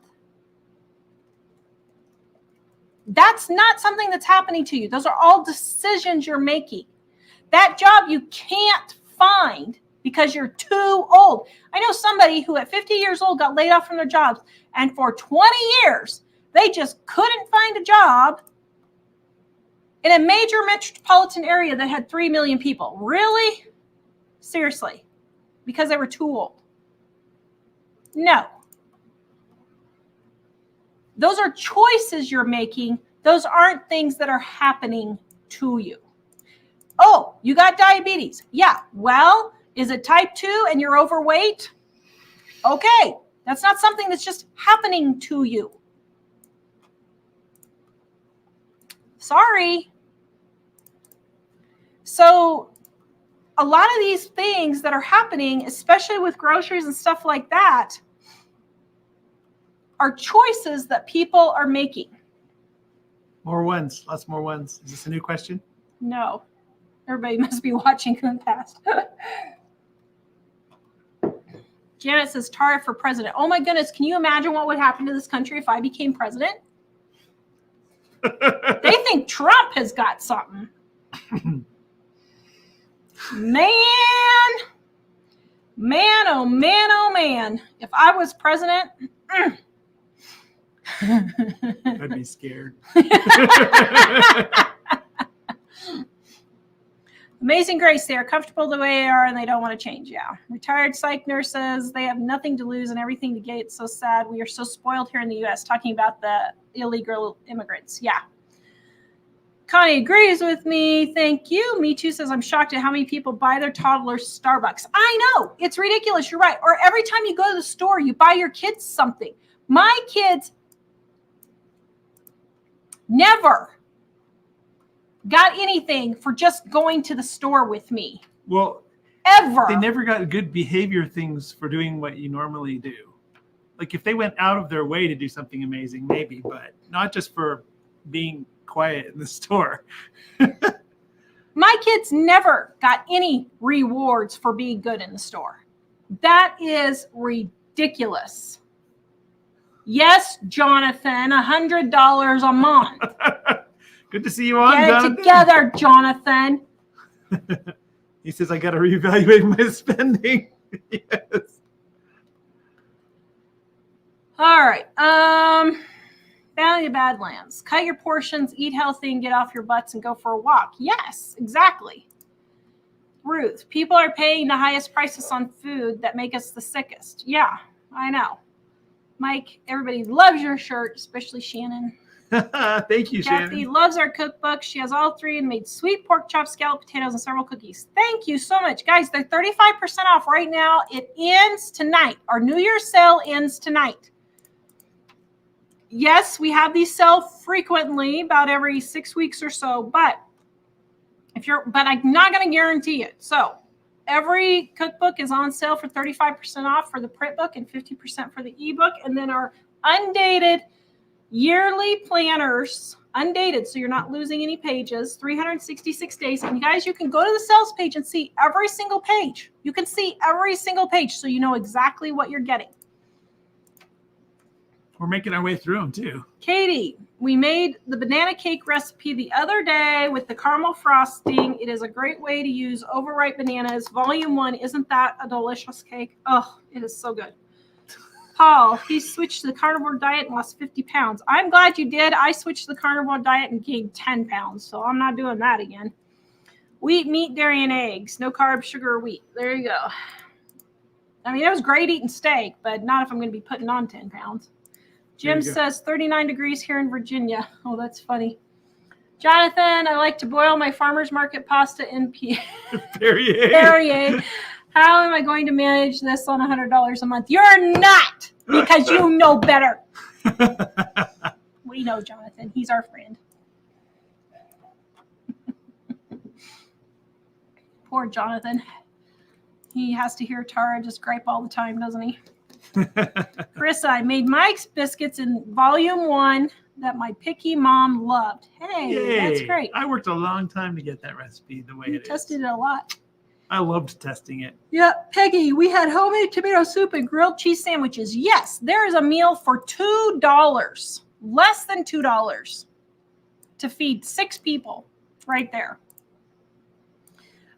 That's not something that's happening to you. Those are all decisions you're making. That job you can't find because you're too old. I know somebody who at 50 years old got laid off from their jobs, and for 20 years, they just couldn't find a job in a major metropolitan area that had 3 million people. Really? Seriously? Because they were too old? No. Those are choices you're making. Those aren't things that are happening to you. Oh, you got diabetes. Yeah. Well, is it type 2 and you're overweight? Okay. That's not something that's just happening to you. Sorry. So a lot of these things that are happening, especially with groceries and stuff like that, are choices that people are making. More ones, lots more ones. Is this a new question? No. Everybody must be watching in the past. Janet says, Tara for president. Oh my goodness, can you imagine what would happen to this country if I became president? They think Trump has got something. Man, oh man, oh man. If I was president, I'd be scared. Amazing Grace, they are comfortable the way they are and they don't want to change. Yeah. Retired psych nurses, they have nothing to lose and everything to gain. It's so sad. We are so spoiled here in the U.S. talking about the illegal immigrants. Yeah. Connie agrees with me. Thank you. Me Too says, I'm shocked at how many people buy their toddlers Starbucks. I know. It's ridiculous. You're right. Or every time you go to the store, you buy your kids something. My kids never got anything for just going to the store with me. Well, ever. They never got good behavior things for doing what you normally do. Like if they went out of their way to do something amazing, maybe, but not just for being quiet in the store. My kids never got any rewards for being good in the store. That is ridiculous. Yes, Jonathan, $100 a month. Good to see you on, Get Jonathan. it together, Jonathan. He says, I got to reevaluate my spending. Yes. All right. Valley of Badlands. Cut your portions, eat healthy, and get off your butts and go for a walk. Yes, exactly. Ruth, people are paying the highest prices on food that make us the sickest. Yeah, I know. Mike, everybody loves your shirt, especially Shannon. Thank you, Kathy Shannon. loves our cookbook. She has all three and made sweet pork chops, scalloped potatoes, and several cookies. Thank you so much. Guys, they're 35% off right now. It ends tonight. Our New Year's sale ends tonight. Yes, we have these sell frequently, about every 6 weeks or so, but I'm not going to guarantee it. So every cookbook is on sale for 35% off for the print book and 50% for the ebook. And then our undated yearly planners, undated, so you're not losing any pages, 366 days. And guys, you can go to the sales page and see every single page. You can see every single page so you know exactly what you're getting. We're making our way through them too. Katie, we made the banana cake recipe the other day with the caramel frosting. It is a great way to use overripe bananas. Volume 1, isn't that a delicious cake? Oh, it is so good. Paul, he switched to the carnivore diet and lost 50 pounds. I'm glad you did. I switched to the carnivore diet and gained 10 pounds, so I'm not doing that again. Wheat, meat, dairy, and eggs. No carbs, sugar, or wheat. There you go. I mean, it was great eating steak, but not if I'm going to be putting on 10 pounds. Jim says 39 degrees here in Virginia. Oh, that's funny. Jonathan, I like to boil my farmer's market pasta in Perrier. How am I going to manage this on $100 a month? You're not, because you know better. We know Jonathan. He's our friend. Poor Jonathan. He has to hear Tara just gripe all the time, doesn't he? Carissa, I made Mike's biscuits in volume 1 that my picky mom loved. Hey, Yay. That's great. I worked a long time to get that recipe the way it is. Tested it a lot. I loved testing it. Yeah, Peggy, we had homemade tomato soup and grilled cheese sandwiches. Yes, there is a meal for $2, less than $2, to feed 6 people right there.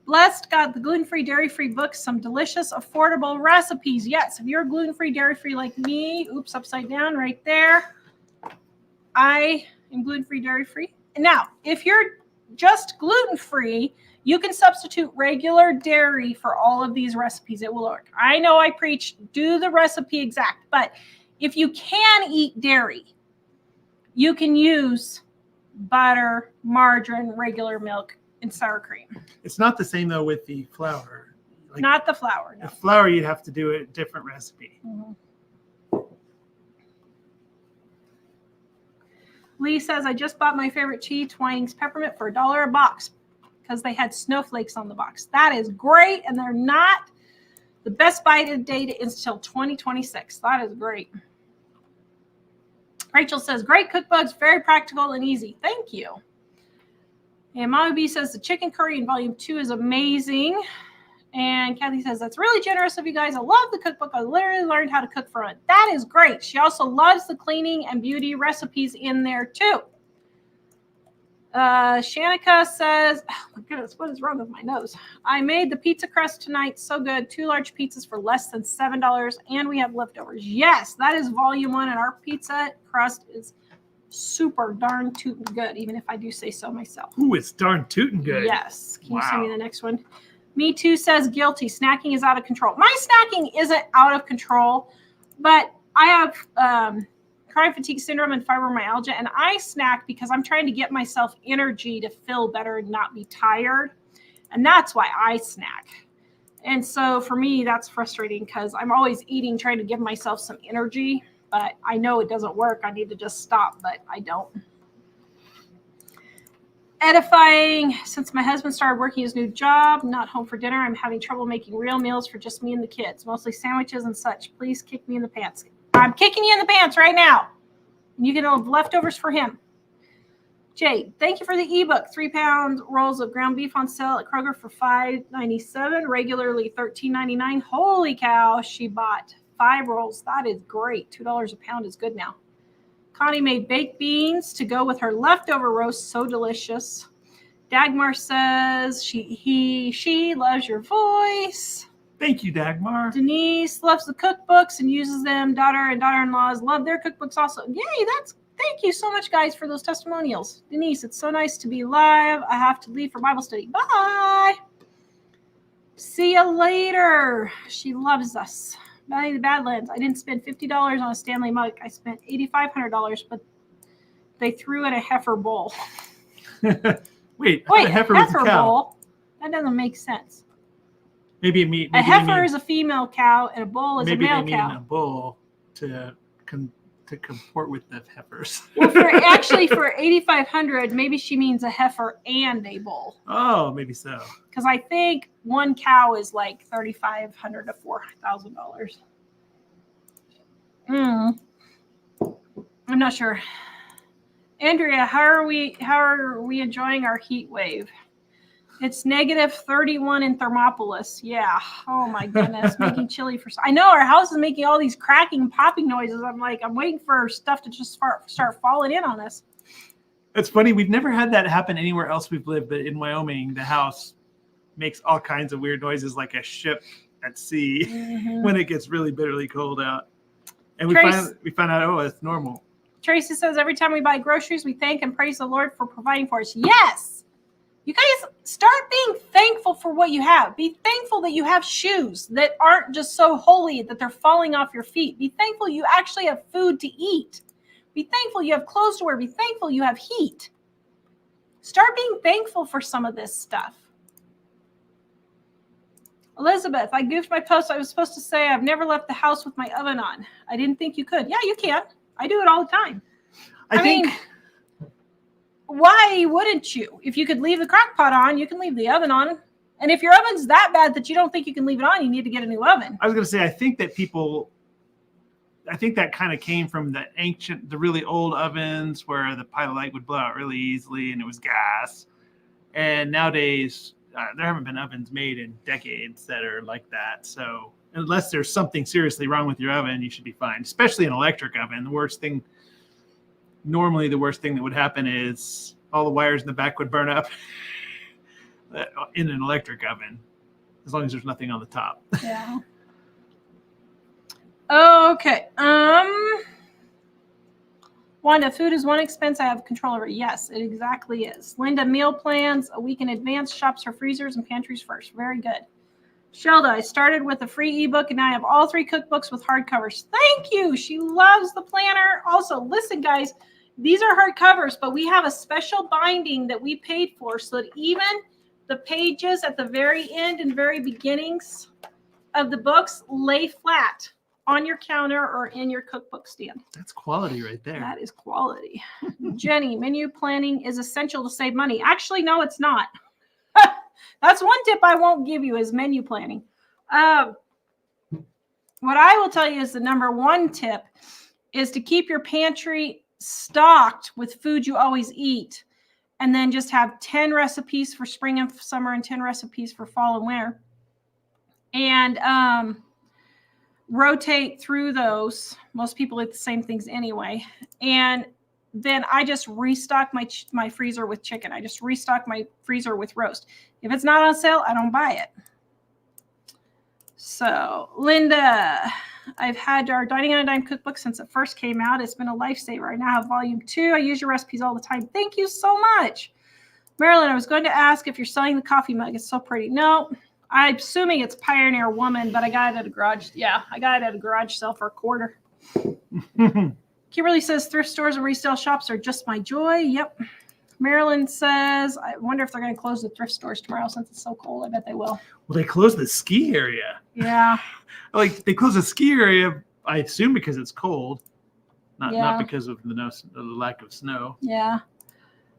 Blessed got the gluten-free, dairy-free books, some delicious, affordable recipes. Yes, if you're gluten-free, dairy-free like me, oops, upside down right there. I am gluten-free, dairy-free. Now, if you're just gluten-free, you can substitute regular dairy for all of these recipes. It will work. I know I preach, do the recipe exact, but if you can eat dairy, you can use butter, margarine, regular milk, and sour cream. It's not the same though with the flour. Like, not the flour. No. The flour, you have to do a different recipe. Mm-hmm. Lee says, I just bought my favorite cheese, Twinings Peppermint, for $1 a box because they had snowflakes on the box. That is great, and they're not the best by date until 2026. That is great. Rachel says, great cookbooks, very practical and easy. Thank you. And Mama B says the chicken curry in volume 2 is amazing. And Kathy says, that's really generous of you guys. I love the cookbook. I literally learned how to cook from it. That is great. She also loves the cleaning and beauty recipes in there too. Shanika says, oh my goodness, what is wrong with my nose? I made the pizza crust tonight. So good. 2 large pizzas for less than $7. And we have leftovers. Yes, that is volume 1. And our pizza crust is super darn tootin' good, even if I do say so myself. Ooh, it's darn tootin' good. Yes. Can you send me the next one? Me Too says guilty. Snacking is out of control. My snacking isn't out of control, but I have chronic fatigue syndrome and fibromyalgia, and I snack because I'm trying to get myself energy to feel better and not be tired, and that's why I snack. And so for me, that's frustrating because I'm always eating, trying to give myself some energy. But I know it doesn't work. I need to just stop, but I don't. Edifying. Since my husband started working his new job, not home for dinner, I'm having trouble making real meals for just me and the kids, mostly sandwiches and such. Please kick me in the pants. I'm kicking you in the pants right now. And you can have leftovers for him. Jade, thank you for the ebook. 3-pound rolls of ground beef on sale at Kroger for $5.97, regularly $13.99. Holy cow, she bought 5 rolls. That is great. $2 a pound is good now. Connie made baked beans to go with her leftover roast. So delicious. Dagmar says she loves your voice. Thank you, Dagmar. Denise loves the cookbooks and uses them. Daughter and daughter-in-laws love their cookbooks also. Yay, thank you so much, guys, for those testimonials. Denise, it's so nice to be live. I have to leave for Bible study. Bye. See you later. She loves us. Valley of the Badlands. I didn't spend $50 on a Stanley mug. I spent $8,500, but they threw in a heifer bowl. Wait, a heifer bowl? That doesn't make sense. Maybe a heifer is a female cow, and a bull is a male cow. Maybe a bull to to comport with the heifers. Well, for 8,500, maybe she means a heifer and a bull. Oh, maybe so. Because I think one cow is like $3,500 to $4,000. I'm not sure. Andrea, how are we enjoying our heat wave? It's -31 in Thermopolis. Yeah. Oh my goodness. Making chili for. I know our house is making all these cracking, popping noises. I'm waiting for stuff to just start falling in on us. It's funny. We've never had that happen anywhere else we've lived, but in Wyoming, the house makes all kinds of weird noises like a ship at sea when it gets really bitterly cold out. And we find out, oh, it's normal. Tracy says, every time we buy groceries, we thank and praise the Lord for providing for us. Yes. You guys start being thankful for what you have. Be thankful that you have shoes that aren't just so holy that they're falling off your feet. Be thankful you actually have food to eat. Be thankful you have clothes to wear. Be thankful you have heat. Start being thankful for some of this stuff. Elizabeth, I goofed my post. I was supposed to say I've never left the house with my oven on. I didn't think you could. Yeah, you can. I do it all the time. I mean, why wouldn't you? If you could leave the crock pot on, you can leave the oven on. And if your oven's that bad that you don't think you can leave it on, you need to get a new oven. I was going to say, I think that kind of came from the really old ovens where the pilot light would blow out really easily and it was gas. And nowadays, there haven't been ovens made in decades that are like that. So unless there's something seriously wrong with your oven, you should be fine, especially an electric oven. The worst thing that would happen is all the wires in the back would burn up in an electric oven, as long as there's nothing on the top. Yeah. Okay. Wanda, food is one expense I have control over. Yes, it exactly is. Linda, meal plans a week in advance, shops her freezers and pantries first. Very good. Shelda, I started with a free ebook and now I have all 3 cookbooks with hardcovers. Thank you. She loves the planner. Also, listen, guys, these are hardcovers, but we have a special binding that we paid for so that even the pages at the very end and very beginnings of the books lay flat on your counter or in your cookbook stand. That's quality right there. That is quality. Jenny, menu planning is essential to save money. Actually, no, it's not. That's one tip I won't give you is menu planning. What I will tell you is the number one tip is to keep your pantry stocked with food you always eat, and then just have 10 recipes for spring and summer and 10 recipes for fall and winter. And rotate through those. Most people eat the same things anyway. And then I just restock my freezer with chicken. I just restock my freezer with roast. If it's not on sale, I don't buy it. So, Linda, I've had our Dining on a Dime cookbook since it first came out. It's been a lifesaver. I now have volume 2. I use your recipes all the time. Thank you so much. Marilyn, I was going to ask if you're selling the coffee mug. It's so pretty. No, I'm assuming it's Pioneer Woman, but I got it at a garage. Yeah, I got it at a garage sale for $1. Kimberly says thrift stores and resale shops are just my joy. Yep. Marilyn says, I wonder if they're going to close the thrift stores tomorrow since it's so cold. I bet they will. Well, they closed the ski area. Yeah. Like they closed the ski area, I assume because it's cold, not because of the lack of snow. Yeah.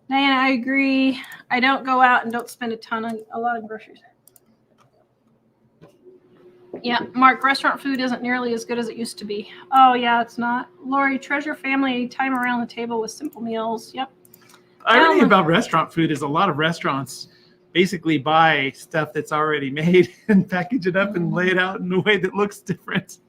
Diana, I agree. I don't go out and don't spend a lot of groceries. Yeah, Mark, restaurant food isn't nearly as good as it used to be. Oh, yeah, it's not. Lori, treasure family time around the table with simple meals. Yep. Irony about restaurant food is a lot of restaurants basically buy stuff that's already made and package it up and lay it out in a way that looks different.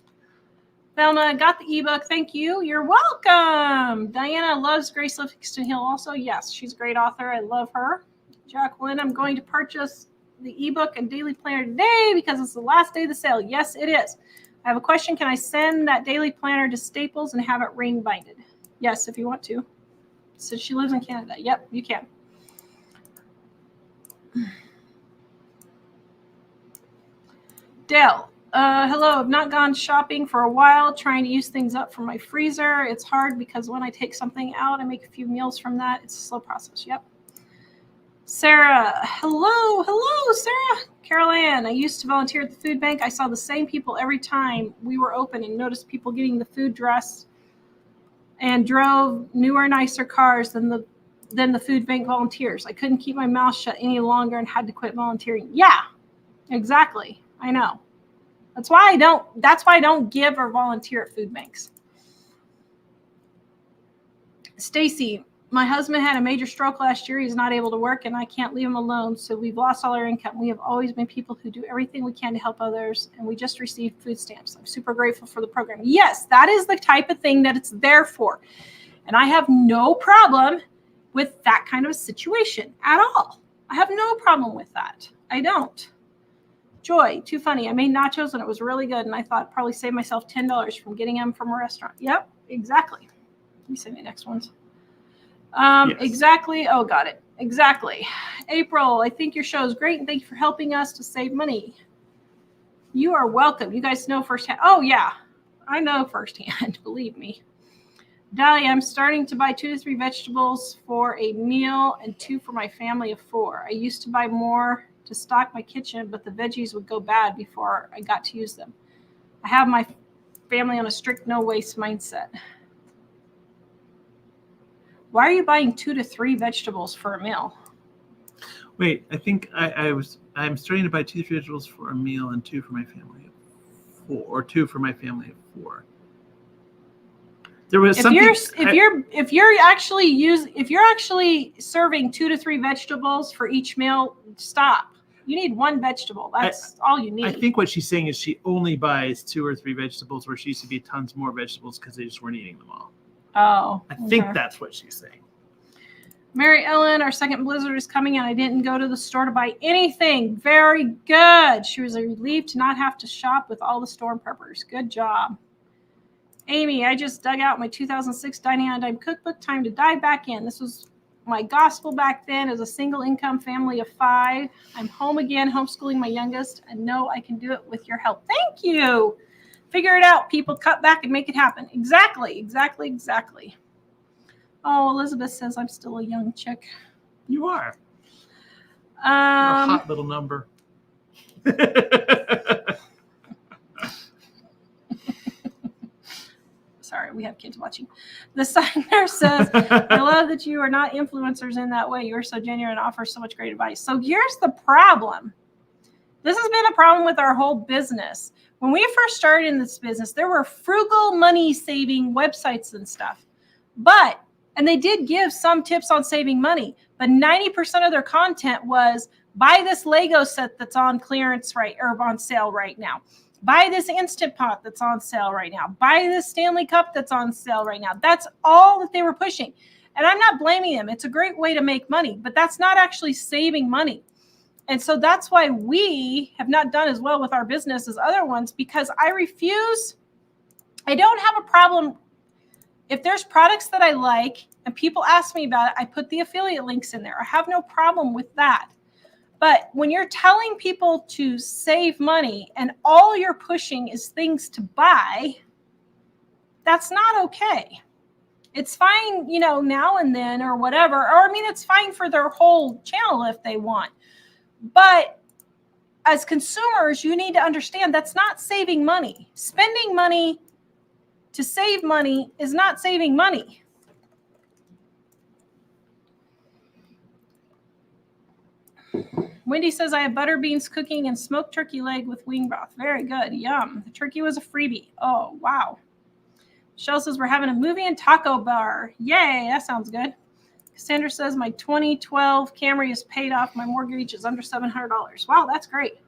Velma, got the ebook. Thank you. You're welcome. Diana loves Grace Livingston Hill also. Yes, she's a great author. I love her. Jacqueline, I'm going to purchase the ebook and daily planner today because it's the last day of the sale. Yes, it is. I have a question. Can I send that daily planner to Staples and have it ring binded? Yes, if you want to. Since she lives in Canada. Yep, you can. Dale, hello. I've not gone shopping for a while, trying to use things up from my freezer. It's hard because when I take something out, I make a few meals from that. It's a slow process. Yep. Sarah, hello, Sarah. Carol Ann, I used to volunteer at the food bank. I saw the same people every time we were open and noticed people getting the food dress and drove newer, nicer cars than the food bank volunteers. I couldn't keep my mouth shut any longer and had to quit volunteering. Yeah, exactly. I know. That's why I don't give or volunteer at food banks. Stacy, my husband had a major stroke last year. He's not able to work and I can't leave him alone. So we've lost all our income. We have always been people who do everything we can to help others. And we just received food stamps. I'm super grateful for the program. Yes, that is the type of thing that it's there for. And I have no problem with that kind of a situation at all. I have no problem with that. I don't. Joy, too funny. I made nachos and it was really good. And I thought probably saved myself $10 from getting them from a restaurant. Yep, exactly. Let me send me the next ones. Yes. Exactly. Oh, got it. Exactly. April, I think your show is great. And thank you for helping us to save money. You are welcome. You guys know firsthand. Oh, yeah. I know firsthand. Believe me. Dahlia, I'm starting to buy 2 to 3 vegetables for a meal and 2 for my family of 4. I used to buy more to stock my kitchen, but the veggies would go bad before I got to use them. I have my family on a strict no waste mindset. Why are you buying 2 to 3 vegetables for a meal? Wait, I think I'm starting to buy 2 to 3 vegetables for a meal and 2 for my family of 4, or 2 for my family of 4. There was something. If you're actually serving 2 to 3 vegetables for each meal, stop. You need 1 vegetable. That's all you need. I think what she's saying is she only buys 2 or 3 vegetables where she used to be tons more vegetables because they just weren't eating them all. Oh, I think that's what she's saying. Mary Ellen, our second blizzard is coming and I didn't go to the store to buy anything. Very good. She was relieved to not have to shop with all the storm preppers. Good job. Amy, I just dug out my 2006 Dining on a Dime cookbook. Time to dive back in. This was my gospel back then as a single income family of 5. I'm home again, homeschooling my youngest, and know I can do it with your help. Thank you. Figure it out, people. Cut back and make it happen. Exactly. Oh, Elizabeth says I'm still a young chick. You are. You're a hot little number. Sorry, we have kids watching. The signer says, I love that you are not influencers in that way. You're so genuine and offer so much great advice. So here's the problem. This has been a problem with our whole business. When we first started in this business, there were frugal money saving websites and stuff. And they did give some tips on saving money, but 90% of their content was buy this Lego set that's on clearance or on sale right now. Buy this Instant Pot that's on sale right now. Buy this Stanley Cup that's on sale right now. That's all that they were pushing. And I'm not blaming them. It's a great way to make money, but that's not actually saving money. And so that's why we have not done as well with our business as other ones, because I don't have a problem. If there's products that I like and people ask me about it, I put the affiliate links in there. I have no problem with that. But when you're telling people to save money and all you're pushing is things to buy, that's not okay. It's fine, now and then or whatever. Or, it's fine for their whole channel if they want. But as consumers, you need to understand that's not saving money. Spending money to save money is not saving money. Wendy says, I have butter beans cooking and smoked turkey leg with wing broth. Very good. Yum. The turkey was a freebie. Oh, wow. Michelle says, we're having a movie and taco bar. Yay. That sounds good. Cassandra says, my 2012 Camry is paid off. My mortgage is under $700. Wow, that's great.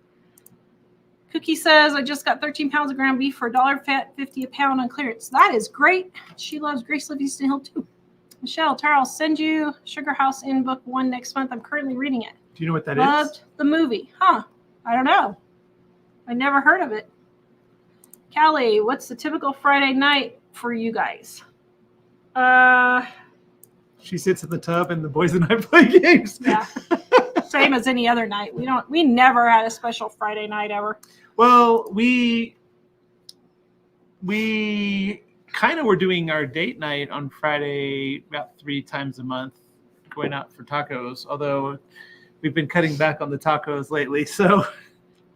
Cookie says, I just got 13 pounds of ground beef for $1.50 a pound on clearance. That is great. She loves Grace Livingston Hill, too. Michelle, Tara, I'll send you Sugar House in book 1 next month. I'm currently reading it. Do you know what that Loved is? the movie. Huh. I don't know. I never heard of it. Callie, what's the typical Friday night for you guys? She sits in the tub and the boys and I play games. Yeah. Same as any other night. We never had a special Friday night ever. Well, we kind of were doing our date night on Friday about 3 times a month, going out for tacos, although we've been cutting back on the tacos lately, so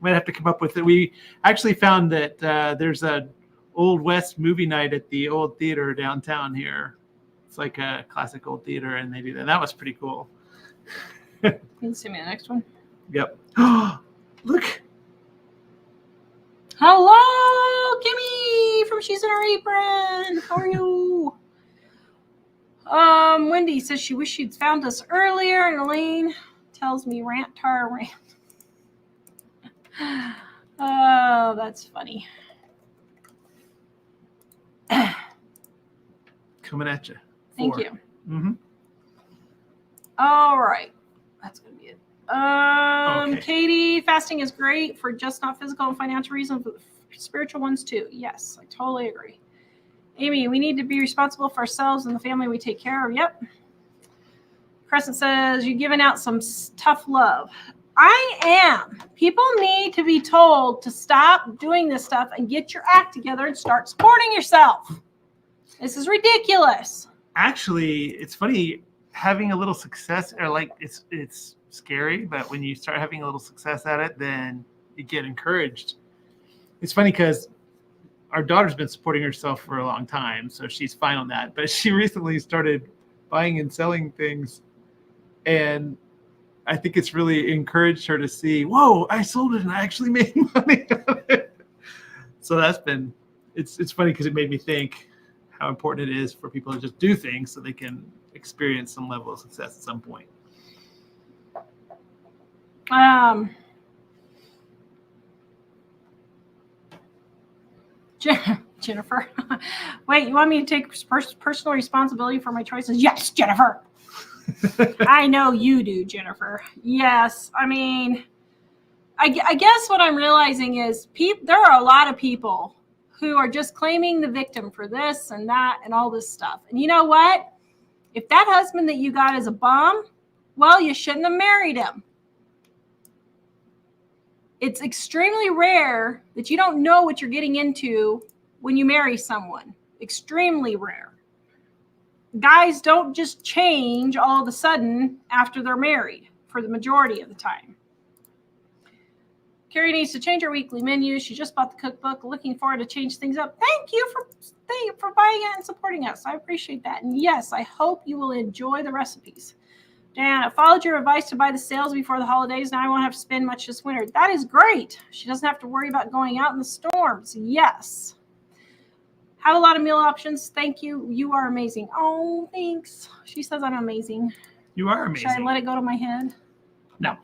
might have to come up with it. We actually found that there's a Old West movie night at the old theater downtown here. It's like a classic old theater, and they do that. That was pretty cool. Can you see me the next one? Yep. Look. Hello, Kimmy from She's in Her Apron. How are you? Wendy says she wished she'd found us earlier, and Elaine tells me rant tar rant. Oh, that's funny. Coming at you. Thank you. Mm-hmm. All right. That's going to be it. Okay. Katie, fasting is great for just not physical and financial reasons, but spiritual ones too. Yes, I totally agree. Amy, we need to be responsible for ourselves and the family we take care of. Yep. Crescent says, you're giving out some tough love. I am. People need to be told to stop doing this stuff and get your act together and start supporting yourself. This is ridiculous. Actually, it's funny having a little success, or like it's scary, but when you start having a little success at it, then you get encouraged. It's funny because our daughter's been supporting herself for a long time, so she's fine on that. But she recently started buying and selling things, and I think it's really encouraged her to see, whoa, I sold it and I actually made money on it. So that's been, it's funny because it made me think how important it is for people to just do things so they can experience some level of success at some point. Jennifer, wait, you want me to take personal responsibility for my choices? Yes, Jennifer. I know you do, Jennifer. Yes. I mean, I guess what I'm realizing is there are a lot of people who are just claiming the victim for this and that and all this stuff. And you know what? If that husband that you got is a bum, well, you shouldn't have married him. It's extremely rare that you don't know what you're getting into when you marry someone. Extremely rare. Guys don't just change all of a sudden after they're married for the majority of the time. Carrie needs to change her weekly menu. She just bought the cookbook. Looking forward to change things up. Thank you for buying it and supporting us. I appreciate that. And yes, I hope you will enjoy the recipes. Dan, I followed your advice to buy the sales before the holidays. Now I won't have to spend much this winter. That is great. She doesn't have to worry about going out in the storms. Yes. Have a lot of meal options. Thank you. You are amazing. Oh, thanks. She says I'm amazing. You are amazing. Should I let it go to my head? No.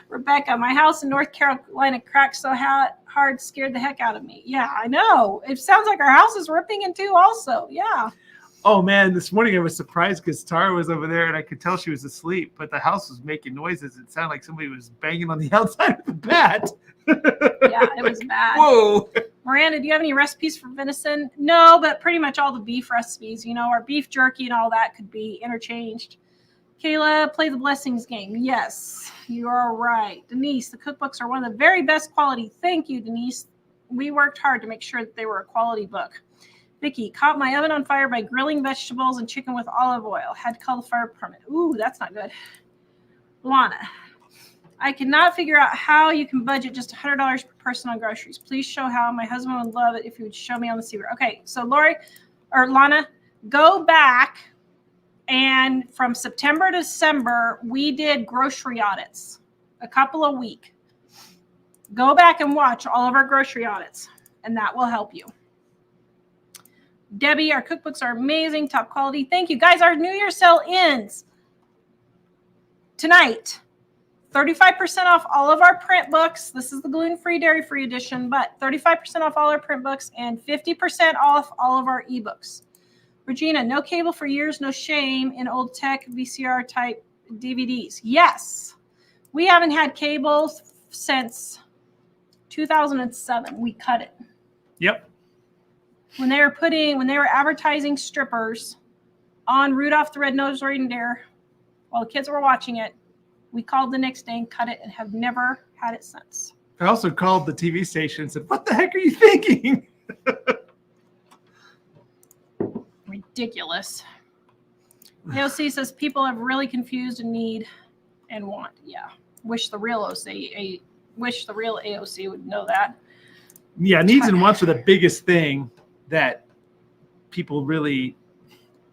Rebecca, my house in North Carolina cracked so hard, scared the heck out of me. Yeah, I know. It sounds like our house is ripping in two also. Yeah. Oh, man, this morning I was surprised because Tara was over there and I could tell she was asleep, but the house was making noises. It sounded like somebody was banging on the outside of the bat. Yeah, it was bad. Whoa. Miranda, do you have any recipes for venison? No, but pretty much all the beef recipes, our beef jerky and all that could be interchanged. Kayla, play the blessings game. Yes, you are right. Denise, the cookbooks are one of the very best quality. Thank you, Denise. We worked hard to make sure that they were a quality book. Vicky, caught my oven on fire by grilling vegetables and chicken with olive oil. Had to call the fire department. Ooh, that's not good. Luana, I cannot figure out how you can budget just $100 per person on groceries. Please show how. My husband would love it if you would show me on the Seaver. Okay, so Lana, go back, and from September to December, we did grocery audits, a couple a week. Go back and watch all of our grocery audits, and that will help you. Debbie, our cookbooks are amazing, top quality. Thank you. Guys, our New Year's sale ends tonight. 35% off all of our print books. This is the gluten-free, dairy-free edition, but 35% off all our print books and 50% off all of our ebooks. Regina, no cable for years, no shame in old tech VCR type DVDs. Yes, we haven't had cables since 2007. We cut it. Yep. When they were advertising strippers on Rudolph the Red-Nosed Reindeer while the kids were watching it, we called the next day and cut it and have never had it since. I also called the TV station and said, what the heck are you thinking? Ridiculous. AOC says people have really confused and need and want. Yeah. Wish the real AOC would know that. Yeah, needs and wants are the biggest thing that people really,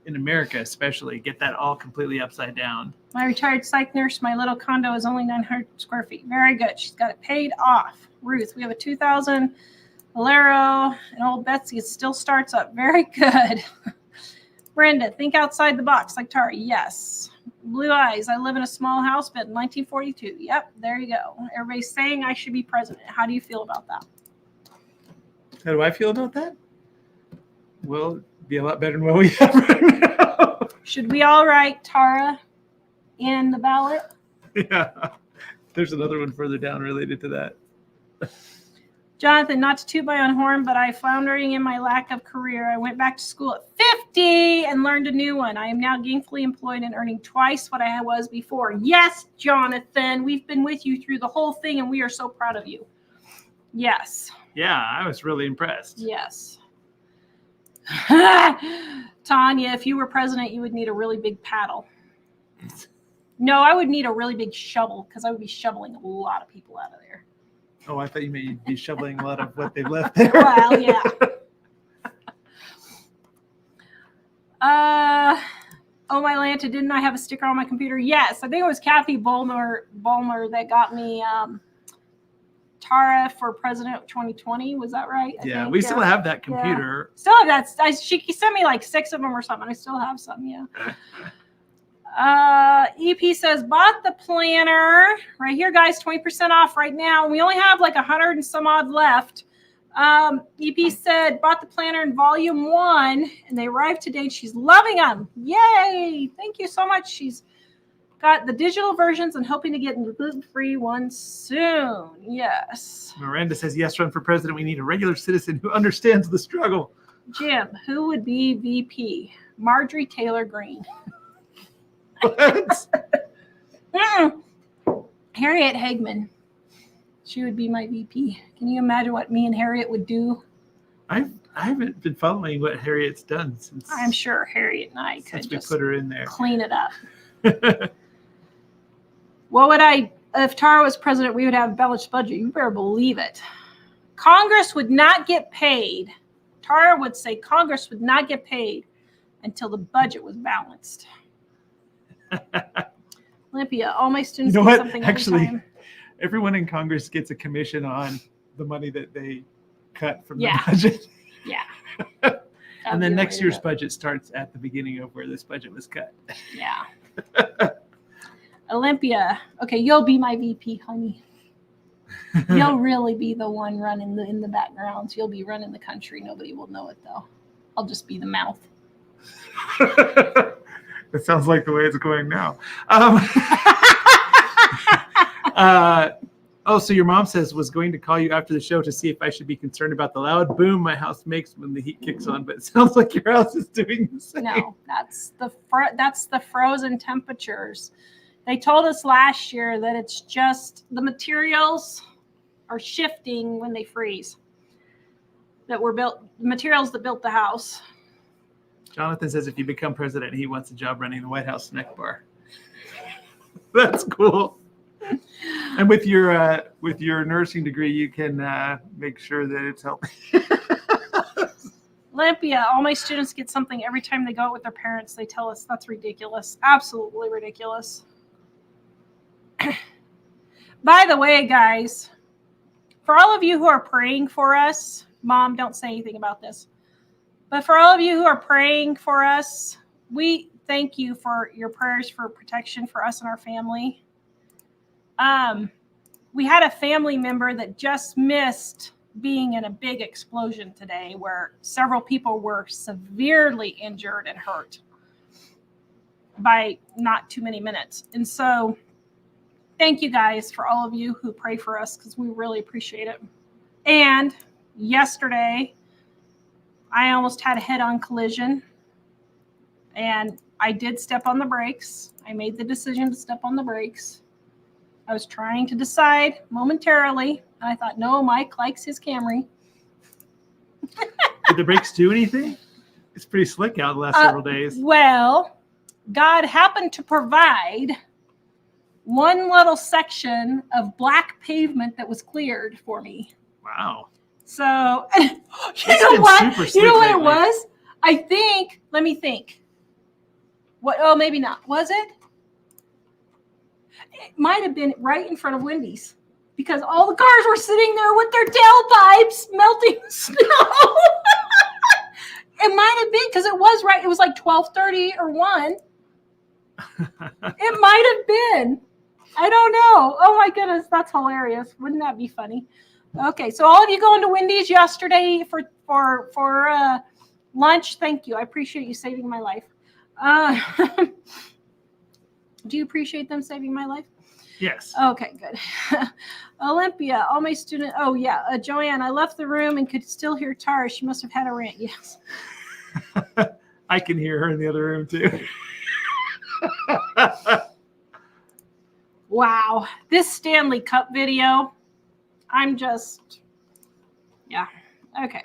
in America especially, get that all completely upside down. My retired psych nurse, my little condo is only 900 square feet. Very good. She's got it paid off. Ruth, we have a 2000 Valero, and old Betsy still starts up. Very good. Brenda, think outside the box like Tara. Yes. Blue eyes, I live in a small house built in 1942. Yep, there you go. Everybody's saying I should be president. How do you feel about that? How do I feel about that? Well, it'd be a lot better than what we have right now. Should we all write Tara in the ballot? Yeah. There's another one further down related to that. Jonathan, not to toot my own horn, but I floundering in my lack of career. I went back to school at 50 and learned a new one. I am now gainfully employed and earning twice what I was before. Yes, Jonathan, we've been with you through the whole thing, and we are so proud of you. Yes. Yeah, I was really impressed. Yes. Tanya, if you were president, you would need a really big paddle. No, I would need a really big shovel because I would be shoveling a lot of people out of there. Oh, I thought you meant you'd be shoveling a lot of what they've left there. Well, yeah. Oh, my Lanta, didn't I have a sticker on my computer? Yes, I think it was Kathy Bulmer that got me Tara for President 2020. Was that right? I think, we still have that computer. Yeah. Still have that. She sent me like 6 of them or something. I still have some, yeah. EP says, bought the planner. Right here, guys, 20% off right now. We only have like 100 and some odd left. EP said, bought the planner in volume 1, and they arrived today, and she's loving them. Yay! Thank you so much. She's got the digital versions and hoping to get the gluten-free one soon. Yes. Miranda says, yes, run for president. We need a regular citizen who understands the struggle. Jim, who would be VP? Marjorie Taylor Greene. What? Harriet Hagman. She would be my VP. Can you imagine what me and Harriet would do? I haven't been following what Harriet's done since. I'm sure Harriet and I could we put her in there. Clean it up. What would if Tara was president, we would have a balanced budget. You better believe it. Congress would not get paid. Tara would say Congress would not get paid until the budget was balanced. Olympia, all my students get something Actually, every time. Everyone in Congress gets a commission on the money that they cut from the Yeah. budget. Yeah. And then next year's budget starts at the beginning of where this budget was cut. Yeah. Olympia, okay, you'll be my VP, honey. You'll really be the one running in the backgrounds. You'll be running the country. Nobody will know it, though. I'll just be the mouth. It sounds like the way it's going now. So your mom says was going to call you after the show to see if I should be concerned about the loud boom my house makes when the heat kicks on, but it sounds like your house is doing the same. No, that's the frozen temperatures. They told us last year that it's just the materials are shifting when they freeze. That were built, materials that built the house. Jonathan says if you become president, he wants a job running the White House snack bar. That's cool. And with your nursing degree, you can make sure that it's healthy. Olympia, all my students get something every time they go out with their parents. They tell us that's ridiculous. Absolutely ridiculous. By the way, guys, for all of you who are praying for us, Mom, don't say anything about this. But for all of you who are praying for us, we thank you for your prayers for protection for us and our family. We had a family member that just missed being in a big explosion today where several people were severely injured and hurt by not too many minutes. And so thank you guys for all of you who pray for us because we really appreciate it. And yesterday, I almost had a head-on collision, and I did step on the brakes. I made the decision to step on the brakes. I was trying to decide momentarily, and I thought, no, Mike likes his Camry. Did the brakes do anything? It's pretty slick out the last several days. Well, God happened to provide one little section of black pavement that was cleared for me. Wow. So, It's know been what? super You sweet know what it lately. was? I think, let me think. What? Oh, maybe not. Was it? It might have been right in front of Wendy's because all the cars were sitting there with their tailpipes melting snow. It might have been because it was right. It was like 12:30 or 1. It might have been. I don't know. Oh my goodness, that's hilarious. Wouldn't that be funny? Okay, so all of you going to Wendy's yesterday for lunch? Thank you. I appreciate you saving my life. Do you appreciate them saving my life? Yes. Okay, good. Olympia, all my students. Oh yeah, Joanne. I left the room and could still hear Tara. She must have had a rant. Yes. I can hear her in the other room too. Wow, this Stanley Cup video. I'm just, yeah. Okay.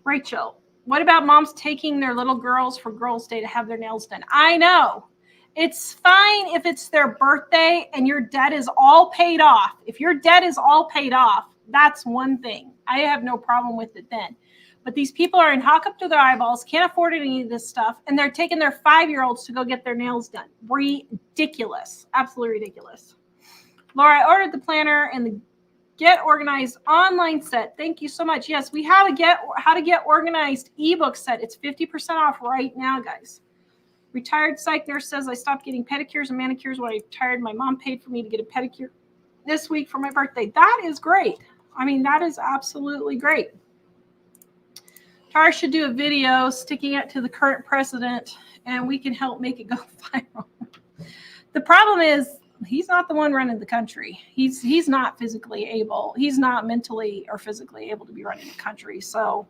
Rachel, what about moms taking their little girls for Girls' Day to have their nails done? I know. It's fine if it's their birthday and your debt is all paid off. If your debt is all paid off, that's one thing. I have no problem with it then. But these people are in hawk up to their eyeballs, can't afford any of this stuff, and they're taking their 5-year-olds to go get their nails done. Ridiculous. Absolutely ridiculous. Laura, I ordered the planner and the Get Organized online set. Thank you so much. Yes, we have a How to Get Organized ebook set. It's 50% off right now, guys. Retired psych nurse says I stopped getting pedicures and manicures when I retired. My mom paid for me to get a pedicure this week for my birthday. That is great. I mean, that is absolutely great. Tara should do a video sticking it to the current president, and we can help make it go viral. The problem is, he's not the one running the country. He's not physically able. He's not mentally or physically able to be running the country. So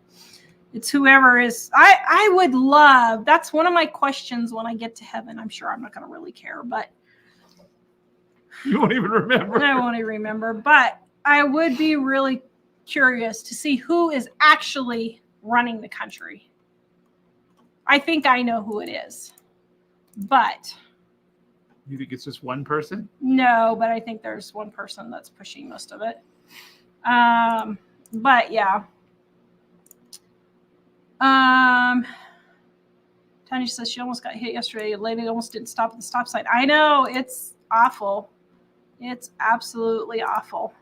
it's whoever is. I would love. That's one of my questions when I get to heaven. I'm sure I'm not going to really care, but you won't even remember. I won't even remember. But I would be really curious to see who is actually running the country. I think I know who it is, but. You think it's just one person? No, but I think there's one person that's pushing most of it. But yeah. Tanya says she almost got hit yesterday. A lady almost didn't stop at the stop sign. I know, it's awful. It's absolutely awful.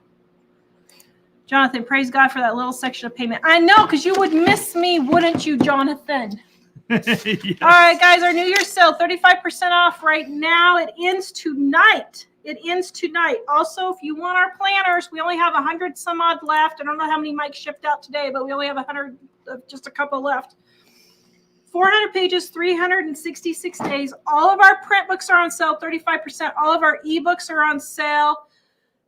Jonathan, praise God for that little section of payment. I know, because you would miss me, wouldn't you, Jonathan? Yes. All right, guys, our New Year's sale, 35% off right now. It ends tonight. It ends tonight. Also, if you want our planners, we only have 100 some odd left. I don't know how many Mike shipped out today, but we only have 100, just a couple left. 400 pages, 366 days. All of our print books are on sale, 35%. All of our ebooks are on sale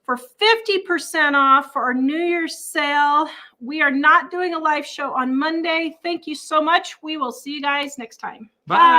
for 50% off for our New Year's sale. We are not doing a live show on Monday. Thank you so much. We will see you guys next time. Bye.